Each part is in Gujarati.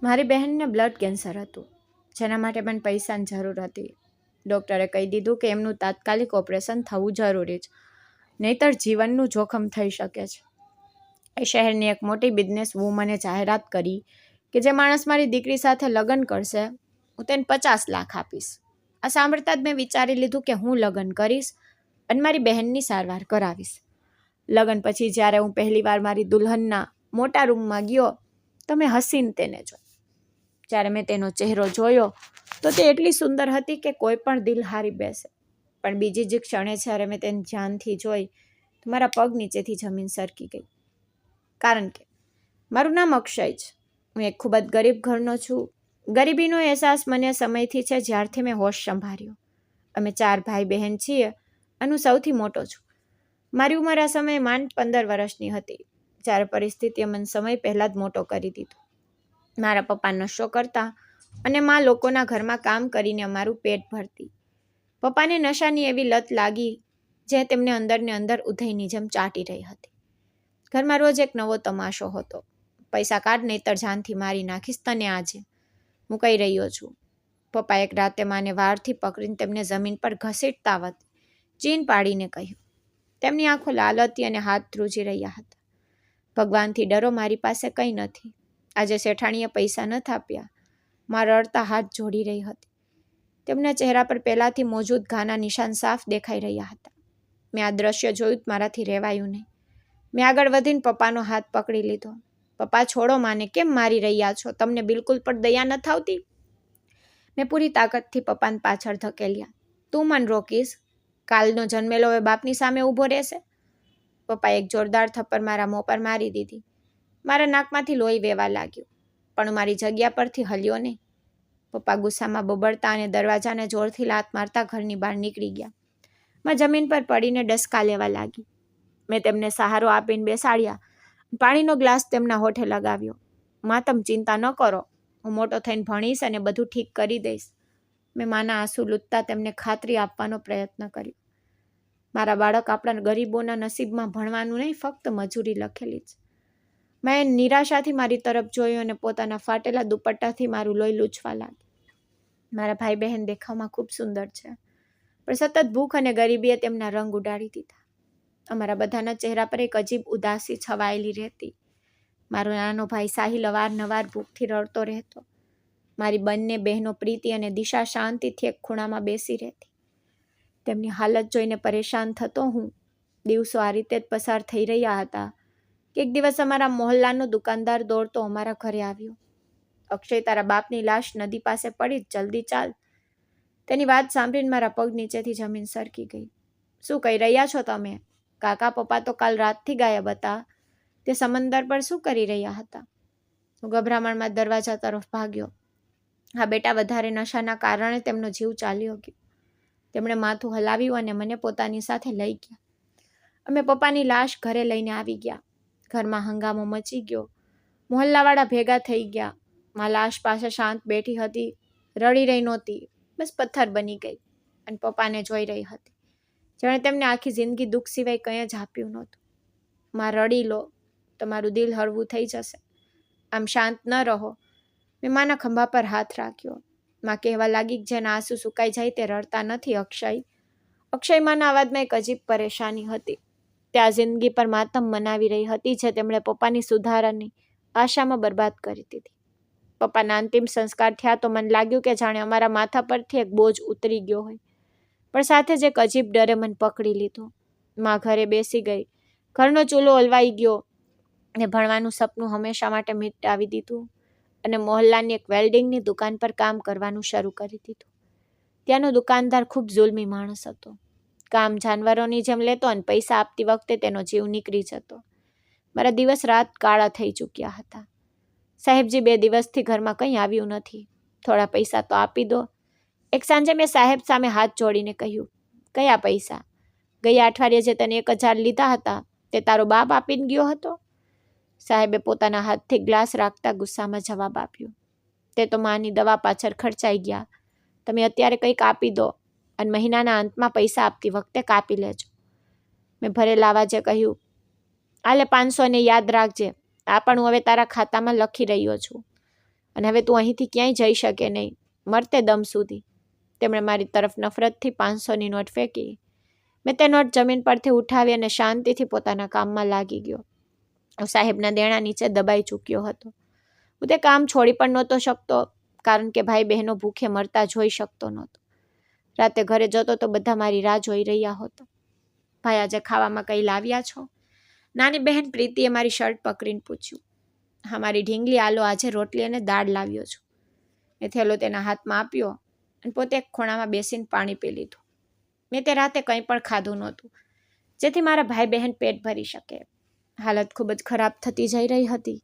મારી બહેનને બ્લડ કેન્સર હતું, જેના માટે મને પૈસાની જરૂર હતી. ડૉક્ટરે કહી દીધું કે એમનું તાત્કાલિક ઓપરેશન થવું જરૂરી છે, નહીંતર જીવનનું જોખમ થઈ શકે છે. એ શહેરની એક મોટી બિઝનેસ વુમને જાહેરાત કરી કે જે માણસ મારી દીકરી સાથે લગ્ન કરશે, હું તેને 50 લાખ આપીશ. આ સાંભળતા જ મેં વિચારી લીધું કે હું લગ્ન કરીશ અને મારી બહેનની સારવાર કરાવીશ. લગ્ન પછી જ્યારે હું પહેલીવાર મારી દુલ્હનના મોટા રૂમમાં ગયો તો મેં હસીને તેને જોઈ. જ્યારે મેં તેનો ચહેરો જોયો તો તે એટલી સુંદર હતી કે કોઈ પણ દિલ હારી બેસે. પણ બીજી જ ક્ષણે જ્યારે મેં તેને ધ્યાનથી જોઈ તો મારા પગ નીચેથી જમીન સરકી ગઈ. કારણ કે મારું નામ અક્ષય છે. હું એક ખૂબ જ ગરીબ ઘરનો છું. ગરીબીનો અહેસાસ મને સમયથી છે જ્યારથી મેં હોશ સંભાળ્યો. અમે 4 ભાઈ બહેન છીએ અને હું સૌથી મોટો છું. મારી ઉંમર આ સમયે માંડ 15 વર્ષની હતી જ્યારે પરિસ્થિતિએ મને સમય પહેલાં જ મોટો કરી દીધો. મારા પપ્પા નશો કરતા અને મા લોકોના ઘરમાં કામ કરીને અમારું પેટ ભરતી. પપ્પાને નશાની એવી લત લાગી જે તેમને અંદરને અંદર ઉધઈની જેમ ચાટી રહી હતી. ઘરમાં રોજ એક નવો તમાશો હતો. પૈસા કાઢ નહીંતર જાનથી મારી નાખીશ તને આજે, હું કહી રહ્યો છું. પપ્પા એક રાતે માને વારથી પકડીને તેમને જમીન પર ઘસીટતા વખતે ચીન પાડીને કહ્યું. તેમની આંખો લાલ હતી અને હાથ ધ્રુજી રહ્યા હતા. ભગવાનથી ડરો, મારી પાસે કંઈ નથી. આજે શેઠાણીએ પૈસા નથી આપ્યા. મારા રડતા હાથ જોડી રહી હતી. તેમના ચહેરા પર પહેલાંથી મોજૂદ ઘાના નિશાન સાફ દેખાઈ રહ્યા હતા. મેં આ દ્રશ્ય જોયું, મારાથી રહેવાયું નહીં. મેં આગળ વધીને પપ્પાનો હાથ પકડી લીધો. પપ્પા છોડો માને, કેમ મારી રહ્યા છો? તમને બિલકુલ પણ દયા નથી આવતી? મેં પૂરી તાકાતથી પપ્પાને પાછળ ધકેલ્યા. તું મને રોકીશ? કાલનો જન્મેલો એ બાપની સામે ઊભો રહેશે? પપ્પાએ એક જોરદાર થપ્પડ મારા મોં પર મારી દીધી. મારા નાકમાંથી લોહી વહેવા લાગ્યું, પણ મારી જગ્યા પરથી હલ્યો નહીં. પપ્પા ગુસ્સામાં બબડતા અને દરવાજાને જોરથી લાત મારતા ઘરની બહાર નીકળી ગયા. મેં જમીન પર પડીને ડસકા લેવા લાગી. મેં તેમને સહારો આપીને બેસાડ્યા. પાણીનો ગ્લાસ તેમના હોઠે લગાવ્યો. માં, તમે ચિંતા ન કરો, હું મોટો થઈને ભણીશ અને બધું ઠીક કરી દઈશ. મેં માના આંસુ લૂંટતા તેમને ખાતરી આપવાનો પ્રયત્ન કર્યો. મારા બાળક આપણા ગરીબોના નસીબમાં ભણવાનું નહીં, ફક્ત મજૂરી લખેલી છે. મેં નિરાશાથી મારી તરફ જોયું અને પોતાના ફાટેલા દુપટ્ટાથી મારું લોહી લૂછવા લાગી. મારા ભાઈ બહેન દેખાવમાં ખૂબ સુંદર છે, પણ સતત ભૂખ અને ગરીબીએ તેમના રંગ ઉડાડી દીધા. અમારા બધાના ચહેરા પર એક અજીબ ઉદાસી છવાયેલી રહેતી. મારો નાનો ભાઈ સાહિલ અવારનવાર ભૂખથી રડતો રહેતો. મારી બંને બહેનો પ્રીતિ અને દિશા શાંતિથી એક ખૂણામાં બેસી રહેતી. તેમની હાલત જોઈને પરેશાન થતો હું. દિવસો આ રીતે જ પસાર થઈ રહ્યા હતા કે એક દિવસ અમારા મોહલ્લાનો દુકાનદાર દોડતો અમારા ઘરે આવ્યો. અક્ષય, તારા બાપની લાશ નદી પાસે પડી, જલ્દી ચાલ. તેની વાત સાંભળીને મારા પગ નીચેથી જમીન સરકી ગઈ. શું કહી રહ્યા છો તમે? કાકા પપ્પા તો કાલ રાતથી ગાયબ હતા. તે સમંદર પર શું કરી રહ્યા હતા? હું ગભરામણમાં દરવાજા તરફ ભાગ્યો. હા બેટા, વધારે નશાના કારણે તેમનો જીવ ચાલ્યો ગયો. તેમણે માથું હલાવ્યું અને મને પોતાની સાથે લઈ ગયા. અમે પપ્પાની લાશ ઘરે લઈને આવી ગયા. ઘરમાં હંગામો મચી ગયો. મોહલ્લાવાળા ભેગા થઈ ગયા. માં લાશ પાસે શાંત બેઠી હતી, રડી રહી નહોતી, બસ પથ્થર બની ગઈ અને પપ્પાને જોઈ રહી હતી, જાણે તેમને આખી જિંદગી દુઃખ સિવાય કંઈ જ આપ્યું નહોતું. માં, રડી લો, તમારું દિલ હળવું થઈ જશે. આમ શાંત ન રહો. મેં માના ખંભા પર હાથ રાખ્યો. માં કહેવા લાગી, જેના આંસુ સુકાઈ જાય તે રડતા નથી અક્ષય. અક્ષય માના અવાજમાં એક અજીબ પરેશાની હતી. ત્યાં જિંદગી પર માતમ મનાવી રહી હતી જે તેમણે પપ્પાની સુધારાની આશામાં બરબાદ કરી દીધી. પપ્પાના અંતિમ સંસ્કાર થયા તો મને લાગ્યું કે જાણે અમારા માથા પરથી એક બોજ ઉતરી ગયો હોય, પણ સાથે જ એક અજીબ ડરે મને પકડી લીધો. માં ઘરે બેસી ગઈ. ઘરનો ચૂલો હલવાઈ ગયો ને ભણવાનું સપનું હંમેશા માટે મિટાવી દીધું અને મોહલ્લાની એક વેલ્ડિંગની દુકાન પર કામ કરવાનું શરૂ કરી દીધું. ત્યાંનો દુકાનદાર ખૂબ જુલ્મી માણસ હતો. કામ જાનવરોની જેમ લેતો અને પૈસા આપતી વખતે તેનો જીવ નીકળી જતો. મારા દિવસ રાત કાળા થઈ ચૂક્યા હતા. સાહેબજી 2 દિવસથી ઘરમાં કંઈ આવ્યું નથી. થોડા પૈસા તો આપી દો. એક સાંજે મેં સાહેબ સામે હાથ જોડીને કહ્યું, કયા પૈસા? ગયા અઠવાડિયે જે તને 1000 લીધા હતા તે તારો બાપ આપીને ગયો હતો? સાહેબે પોતાના હાથથી ગ્લાસ રાખતા ગુસ્સામાં જવાબ આપ્યો, તે તો માની દવા પાછળ ખર્ચાઈ ગયા. તમે અત્યારે કંઈક આપી દો અને મહિનાના અંતમાં પૈસા આપતી વખતે કાપી લેજો. મેં ભરેલા અવાજે કહ્યું, આલે 500 ને યાદ રાખજે, આ પણ હું હવે તારા ખાતામાં લખી રહ્યો છું. અને હવે તું અહીંથી ક્યાંય જઈ શકે નહીં, મરતે દમ સુધી. તેમણે મારી તરફ નફરતથી 500ની નોટ ફેંકી. મેં તે નોટ જમીન પરથી ઉઠાવી અને શાંતિથી પોતાના કામમાં લાગી ગયો. હું સાહેબના દેણા નીચે દબાઈ ચૂક્યો હતો. હું તે કામ છોડી પણ નહોતો શકતો, કારણ કે ભાઈ બહેનો ભૂખે મરતા જોઈ શકતો નહોતો. રાતે ઘરે જતો તો બધા મારી રાહ જોઈ રહ્યા હતો. ભાઈ, આજે ખાવામાં કંઈ લાવ્યા છો? નાની બહેન પ્રીતિએ મારી શર્ટ પકડીને પૂછ્યું. હા મારી ઢીંગલી, આલો આજે રોટલી અને દાળ લાવ્યો છું. મેં થેલો તેના હાથમાં આપ્યો અને પોતે એક ખૂણામાં બેસીને પાણી પી લીધું. મેં તે રાતે કંઈ પણ ખાધું નહોતું, જેથી મારા ભાઈ બહેન પેટ ભરી શકે. હાલત ખૂબ જ ખરાબ થતી જઈ રહી હતી.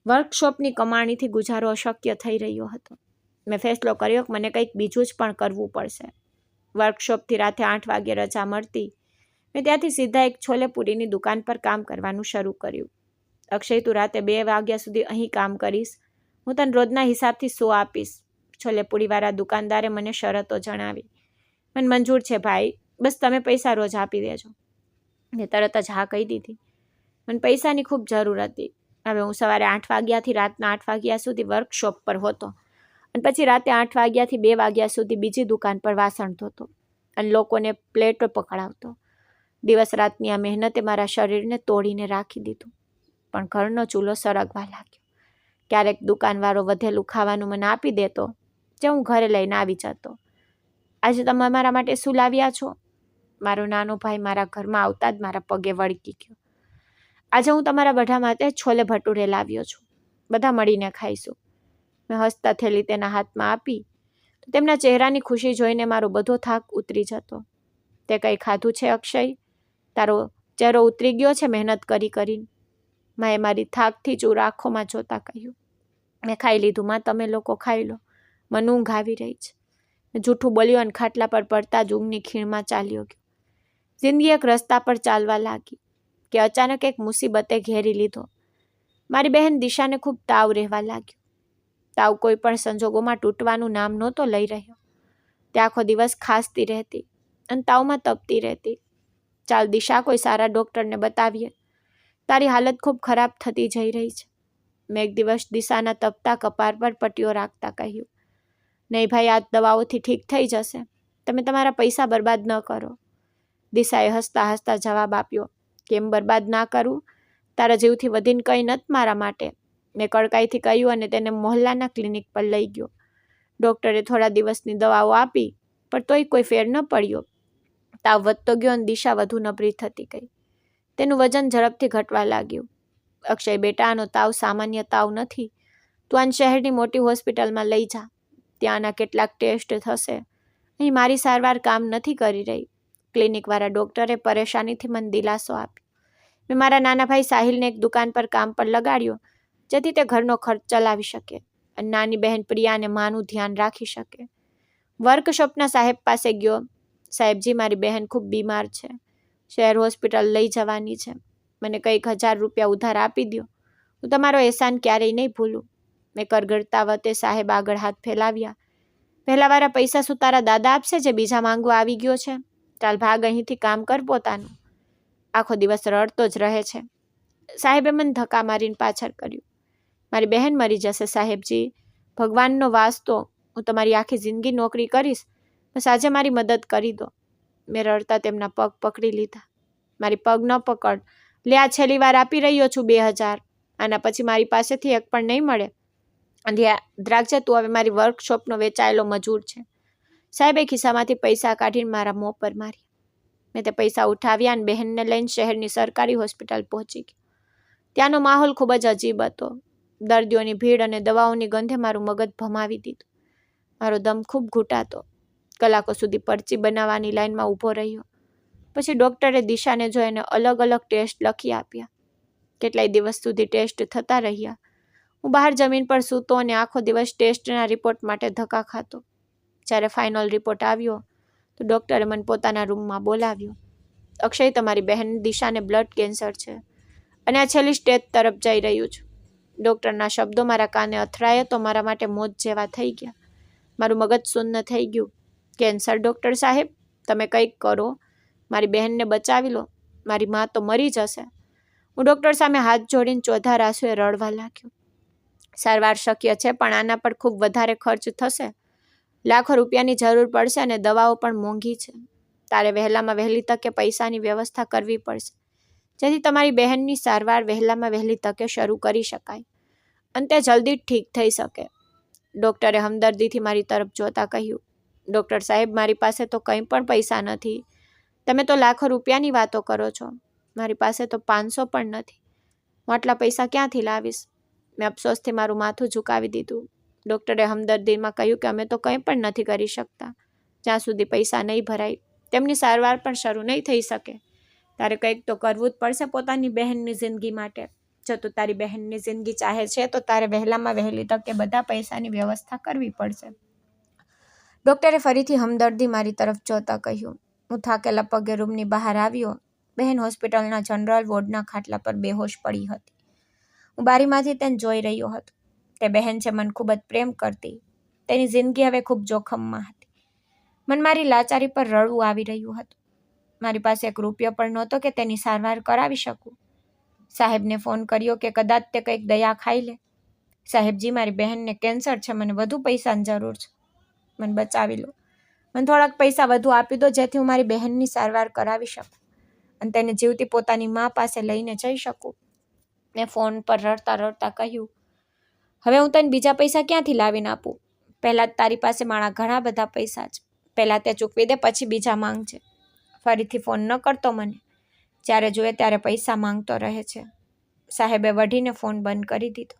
વર્કશોપની કમાણીથી ગુજારો અશક્ય થઈ રહ્યો હતો. મેં ફેસલો કર્યો કે મને કંઈક બીજું જ પણ કરવું પડશે. વર્કશોપથી રાતે 8 વાગ્યે રજા મળતી. મેં ત્યાંથી સીધા એક છોલેપુરીની દુકાન પર કામ કરવાનું શરૂ કર્યું. અક્ષય, તું રાતે 2 વાગ્યા સુધી અહીં કામ કરીશ. હું તને રોજના હિસાબથી 100 આપીશ. છોલેપુરીવાળા દુકાનદારે મને શરતો જણાવી. મને મંજૂર છે ભાઈ, બસ તમે પૈસા રોજ આપી દેજો. મેં તરત જ હા કહી દીધી. મને પૈસાની ખૂબ જરૂર હતી. હવે હું સવારે 8 વાગ્યાથી રાતના 8 વાગ્યા સુધી વર્કશોપ પર હતો અને પછી રાતે 8 વાગ્યાથી 2 વાગ્યા સુધી બીજી દુકાન પર વાસણ ધોતો અને લોકોને પ્લેટો પકડાવતો. દિવસ રાતની આ મહેનતે મારા શરીરને તોડીને રાખી દીધું. પણ ઘરનો ચૂલો સળગવા લાગ્યો. ક્યારેક દુકાનવાળો વધેલું ખાવાનું મને આપી દેતો, જે હું ઘરે લઈને આવી જતો. આજે તમે મારા માટે શું લાવ્યા છો? મારો નાનો ભાઈ મારા ઘરમાં આવતા જ મારા પગે વળગી ગયો. આજે હું તમારા બધા માટે છોલે ભટુરે લાવ્યો છું. બધા મળીને ખાઈશું. મેં હસતા થેલી તેના હાથમાં આપી તો તેમના ચહેરાની ખુશી જોઈને મારો બધો થાક ઉતરી જતો. તે કંઈ ખાધું છે અક્ષય? તારો ચહેરો ઉતરી ગયો છે મહેનત કરી કરીને. માએ મારી થાકથી ચૂર આંખોમાં જોતા કહ્યું. મેં ખાઈ લીધું માં, તમે લોકો ખાઈ લો, મને ઊંઘ આવી રહી છે. જૂઠું બોલ્યો અને ખાટલા પર પડતા જ ઊંઘની ખીણમાં ચાલ્યો ગયો. જિંદગી એક રસ્તા પર ચાલવા લાગી કે અચાનક એક મુસીબતે ઘેરી લીધો. મારી બહેન દિશાને ખૂબ તાવ રહેવા લાગ્યો. તાવ કોઈ પણ સંજોગોમાં તૂટવાનું નામ નહોતો લઈ રહ્યો. તે આખો દિવસ ખાંસતી રહેતી અને તાવમાં તપતી રહેતી. ચાલ દિશા, કોઈ સારા ડૉક્ટરને બતાવીએ, તારી હાલત ખૂબ ખરાબ થતી જઈ રહી છે. મેં એક દિવસ દિશાના તપતા કપાળ પર પટ્ટીઓ રાખતા કહ્યું. નહીં ભાઈ, આ દવાઓથી ઠીક થઈ જશે. તમે તમારા પૈસા બરબાદ ન કરો. દિશાએ હસતા હસતા જવાબ આપ્યો. કેમ બરબાદ ના કરું? તારા જીવથી વધીને કંઈ નથી મારા માટે. મેં કડકાઈથી કહ્યું અને તેને મોહલ્લાના ક્લિનિક પર લઈ ગયો. ડૉક્ટરે થોડા દિવસની દવાઓ આપી, પણ તોય કોઈ ફેર ન પડ્યો. તાવ વધતો ગયો અને દિશા વધુ નબળી થતી ગઈ. તેનું વજન ઝડપથી ઘટવા લાગ્યું. અક્ષય બેટા, આનો તાવ સામાન્ય તાવ નથી. તું આને શહેરની મોટી હોસ્પિટલમાં લઈ જા. ત્યાંના કેટલાક ટેસ્ટ થશે. અહીં મારી સારવાર કામ નથી કરી રહી. ક્લિનિકવાળા ડૉક્ટરે પરેશાનીથી મને દિલાસો આપ્યો. મેં મારા નાના ભાઈ સાહિલને એક દુકાન પર કામ પર લગાડ્યો, જેથી તે ઘરનો ખર્ચ ચલાવી શકે અને નાની બહેન પ્રિયાને માનું ધ્યાન રાખી શકે. વર્કશોપના સાહેબ પાસે ગયો. સાહેબજી, મારી બહેન ખૂબ બીમાર છે. શહેર હોસ્પિટલ લઈ જવાની છે. મને કંઈક 1000 રૂપિયા ઉધાર આપી દો. હું તમારો એહસાન ક્યારેય નહીં ભૂલું. મેં કરગરતા વતે સાહેબ આગળ હાથ ફેલાવ્યા. પહેલાવાળા પૈસા શું તારા દાદા આપશે જે બીજા માંગવા આવી ગયો છે? ચાલ ભાગ અહીંથી, કામ કર પોતાનું. આખો દિવસ રડતો જ રહે છે. સાહેબે મને ધક્કા મારીને પાછળ કર્યું. મારી બહેન મરી જશે સાહેબજી. ભગવાનનો વાસ્તો, હું તમારી આખી જિંદગી નોકરી કરીશ, બસ આજે મારી મદદ કરી દો. મેં રડતા તેમના પગ પકડી લીધા. મારી પગ ન પકડ. લે, આ છેલ્લી વાર આપી રહ્યો છું 2000. આના પછી મારી પાસેથી એક પણ નહીં મળે. અને યાદ રાખજે, તું હવે મારી વર્કશોપનો વેચાયેલો મજૂર છે. સાહેબે ખિસ્સામાંથી પૈસા કાઢીને મારા મોં પર માર્યા. મેં તે પૈસા ઉઠાવ્યા અને બહેનને લઈને શહેરની સરકારી હોસ્પિટલ પહોંચી ગઈ. ત્યાંનો માહોલ ખૂબ જ અજીબ હતો. દર્દીઓની ભીડ અને દવાઓની ગંધે મારું મગજ ભમાવી દીધું. મારો દમ ખૂબ ઘૂંટાતો. કલાકો સુધી પરચી બનાવવાની લાઈનમાં ઊભો રહ્યો. પછી ડૉક્ટરે દિશાને જોઈને અલગ અલગ ટેસ્ટ લખી આપ્યા. કેટલાય દિવસ સુધી ટેસ્ટ થતા રહ્યા. હું બહાર જમીન પર સૂતો અને આખો દિવસ ટેસ્ટના રિપોર્ટ માટે ધક્કા ખાતો. જ્યારે ફાઇનલ રિપોર્ટ આવ્યો તો ડૉક્ટરે મને પોતાના રૂમમાં બોલાવ્યો. અક્ષય, તમારી બહેન દિશાને બ્લડ કેન્સર છે અને આ છેલ્લી સ્ટેજ તરફ જઈ રહ્યું છે. ડૉક્ટરના શબ્દો મારા કાને અથડાયા તો મારા માટે મોત જેવા થઈ ગયા. મારું મગજ શૂન્ય થઈ ગયું. કેન્સર ડૉક્ટર સાહેબ, તમે કંઈક કરો. મારી બહેનને બચાવી લો. મારી મા તો મરી જશે. હું ડૉક્ટર સામે હાથ જોડીને ચોધાર આંસુએ રડવા લાગ્યો. સારવાર શક્ય છે, પણ આના પર ખૂબ વધારે ખર્ચ થશે. લાખો રૂપિયાની જરૂર પડશે અને દવાઓ પણ મોંઘી છે. તારે વહેલામાં વહેલી તકે પૈસાની વ્યવસ્થા કરવી પડશે, જેથી તમારી બહેનની સારવાર વહેલામાં વહેલી તકે શરૂ કરી શકાય અને તે જલ્દી ઠીક થઈ શકે. ડૉક્ટરે હમદર્દીથી મારી તરફ જોતા કહ્યું, ડૉક્ટર સાહેબ, મારી પાસે તો કંઈ પણ પૈસા નથી. તમે તો લાખો રૂપિયાની વાતો કરો છો. મારી પાસે તો 500 પણ નથી. હું આટલા પૈસા ક્યાંથી લાવીશ? મેં અફસોસથી મારું માથું ઝુકાવી દીધું. ડૉક્ટરે હમદર્દીમાં કહ્યું કે અમે તો કંઈ પણ નથી કરી શકતા. જ્યાં સુધી પૈસા નહીં ભરાય તેમની સારવાર પણ શરૂ નહીં થઈ શકે. તારે કંઈક તો કરવું જ પડશે પોતાની બહેનની જિંદગી માટે. જો તું તારી બહેનની જિંદગી ચાહે છે તો તારે વહેલામાં વહેલી તકે બધા પૈસાની વ્યવસ્થા કરવી પડશે. ડૉક્ટરે ફરીથી હમદર્દી મારી તરફ જોતા કહ્યું. હું થાકેલા પગે રૂમની બહાર આવ્યો. બહેન હોસ્પિટલના જનરલ વોર્ડના ખાટલા પર બેહોશ પડી હતી. હું બારીમાંથી તેને જોઈ રહ્યો હતો. તે બહેન છે મને ખૂબ જ પ્રેમ કરતી. તેની જિંદગી હવે ખૂબ જોખમમાં હતી. મને મારી લાચારી પર રડવું આવી રહ્યું હતું. મારી પાસે 1 રૂપિયો પણ નહોતો કે તેની સારવાર કરાવી શકું. સાહેબને ફોન કર્યો કે કદાચ તે કંઈક દયા ખાઈ લે. સાહેબજી, મારી બહેનને કેન્સર છે, મને વધુ પૈસાની જરૂર છે. મને બચાવી લો. મને થોડાક પૈસા વધુ આપી દો, જેથી હું મારી બહેનની સારવાર કરાવી શકું અને તેને જીવતી પોતાની મા પાસે લઈને જઈ શકું. મેં ફોન પર રડતા રડતા કહ્યું, હવે હું તને બીજા પૈસા ક્યાંથી લાવીને આપું? પહેલાં જ તારી પાસે મારા ઘણા બધા પૈસા છે. પહેલાં તે ચૂકવી દે, પછી બીજા માંગજે. ફરીથી ફોન ન કરતો મને. જ્યારે જોઈએ ત્યારે પૈસા માંગતો રહે છે. સાહેબે વઢીને ફોન બંધ કરી દીધો.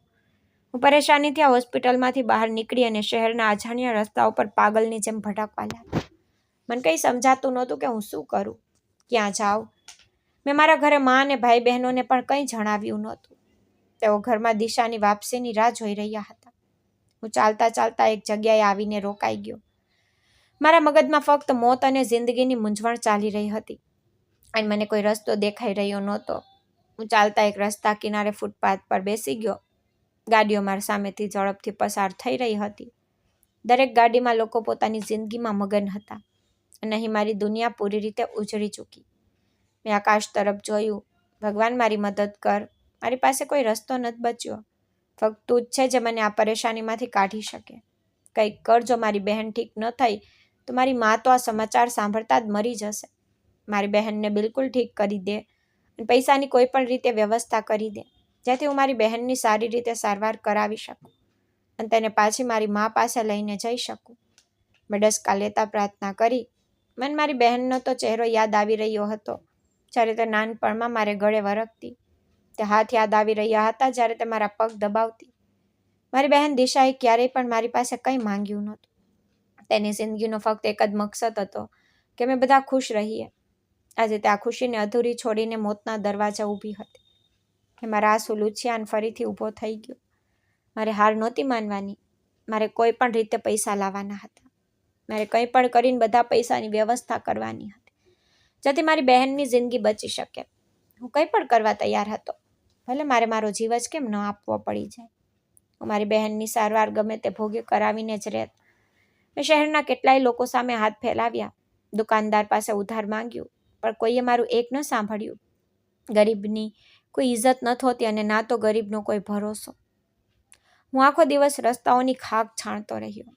હું પરેશાનીથી આ હોસ્પિટલમાંથી બહાર નીકળી અને શહેરના અજાણ્યા રસ્તાઓ પર પાગલની જેમ ભટકવા લાગી. મને કંઈ સમજાતું નહોતું કે હું શું કરું, ક્યાં જાઉં. મેં મારા ઘરે મા અને ભાઈ બહેનોને પણ કંઈ જણાવ્યું નહોતું. તેઓ ઘરમાં દિશાની વાપસીની રાહ જોઈ રહ્યા હતા. હું ચાલતા ચાલતા એક જગ્યાએ આવીને રોકાઈ ગયો. મારા મગજમાં ફક્ત મોત અને જિંદગીની મૂંઝવણ ચાલી રહી હતી અને મને કોઈ રસ્તો દેખાઈ રહ્યો નહોતો. હું ચાલતા એક રસ્તા કિનારે ફૂટપાથ પર બેસી ગયો. ગાડીઓ મારી સામેથી ઝડપથી પસાર થઈ રહી હતી. દરેક ગાડીમાં લોકો પોતાની જિંદગીમાં મગન હતા અને અહીં મારી દુનિયા પૂરી રીતે ઉજળી ચૂકી. મેં આકાશ તરફ જોયું. ભગવાન, મારી મદદ કર. મારી પાસે કોઈ રસ્તો નથી બચ્યો. ફક્ત તું જ છે જે મને આ પરેશાનીમાંથી કાઢી શકે. કંઈક કર. જો મારી બહેન ઠીક ન થઈ તો મારી મા તો આ સમાચાર સાંભળતા જ મરી જશે. મારી બહેનને બિલકુલ ઠીક કરી દે અને પૈસાની કોઈ પણ રીતે વ્યવસ્થા કરી દે, જેથી હું મારી બહેનની સારી રીતે સારવાર કરાવી શકું અને તેને પાછી મારી મા પાસે લઈને જઈ શકું. મેં ડસકા લેતા પ્રાર્થના કરી. મને મારી બહેનનો તો ચહેરો યાદ આવી રહ્યો હતો, જ્યારે તે નાનપણમાં મારે ગળે વરખતી. તે હાથ યાદ આવી રહ્યા હતા, જ્યારે તે મારા પગ દબાવતી. મારી બહેન દિશાએ ક્યારેય પણ મારી પાસે કંઈ માંગ્યું નહોતું. તેની જિંદગીનો ફક્ત એક જ મકસદ હતો કે અમે બધા ખુશ રહીએ. આજે તે આ ખુશીને અધૂરી છોડીને મોતના દરવાજા ઊભી હતી. મેં મારા આંસુ લૂછ્યા અને ફરીથી ઊભો થઈ ગયો. મારે હાર નહોતી માનવાની. મારે કોઈ પણ રીતે પૈસા લાવવાના હતા. મારે કંઈ પણ કરીને બધા પૈસાની વ્યવસ્થા કરવાની હતી, જેથી મારી બહેનની જિંદગી બચી શકે. હું કંઈ પણ કરવા તૈયાર હતો, ભલે મારે મારો જીવ જ કેમ ન આપવો પડી જાય. હું મારી બહેનની સારવાર ગમે તે ભોગે કરાવીને જ રહેત. મેં શહેરના કેટલાય લોકો સામે હાથ ફેલાવ્યા, દુકાનદાર પાસે ઉધાર માંગ્યું, પણ કોઈએ મારું એક ન સાંભળ્યું. ગરીબની કોઈ ઇજ્જત ન હોતી અને ના તો ગરીબનો કોઈ ભરોસો. હું આખો દિવસ રસ્તાઓની ખાક છાણતો રહ્યો.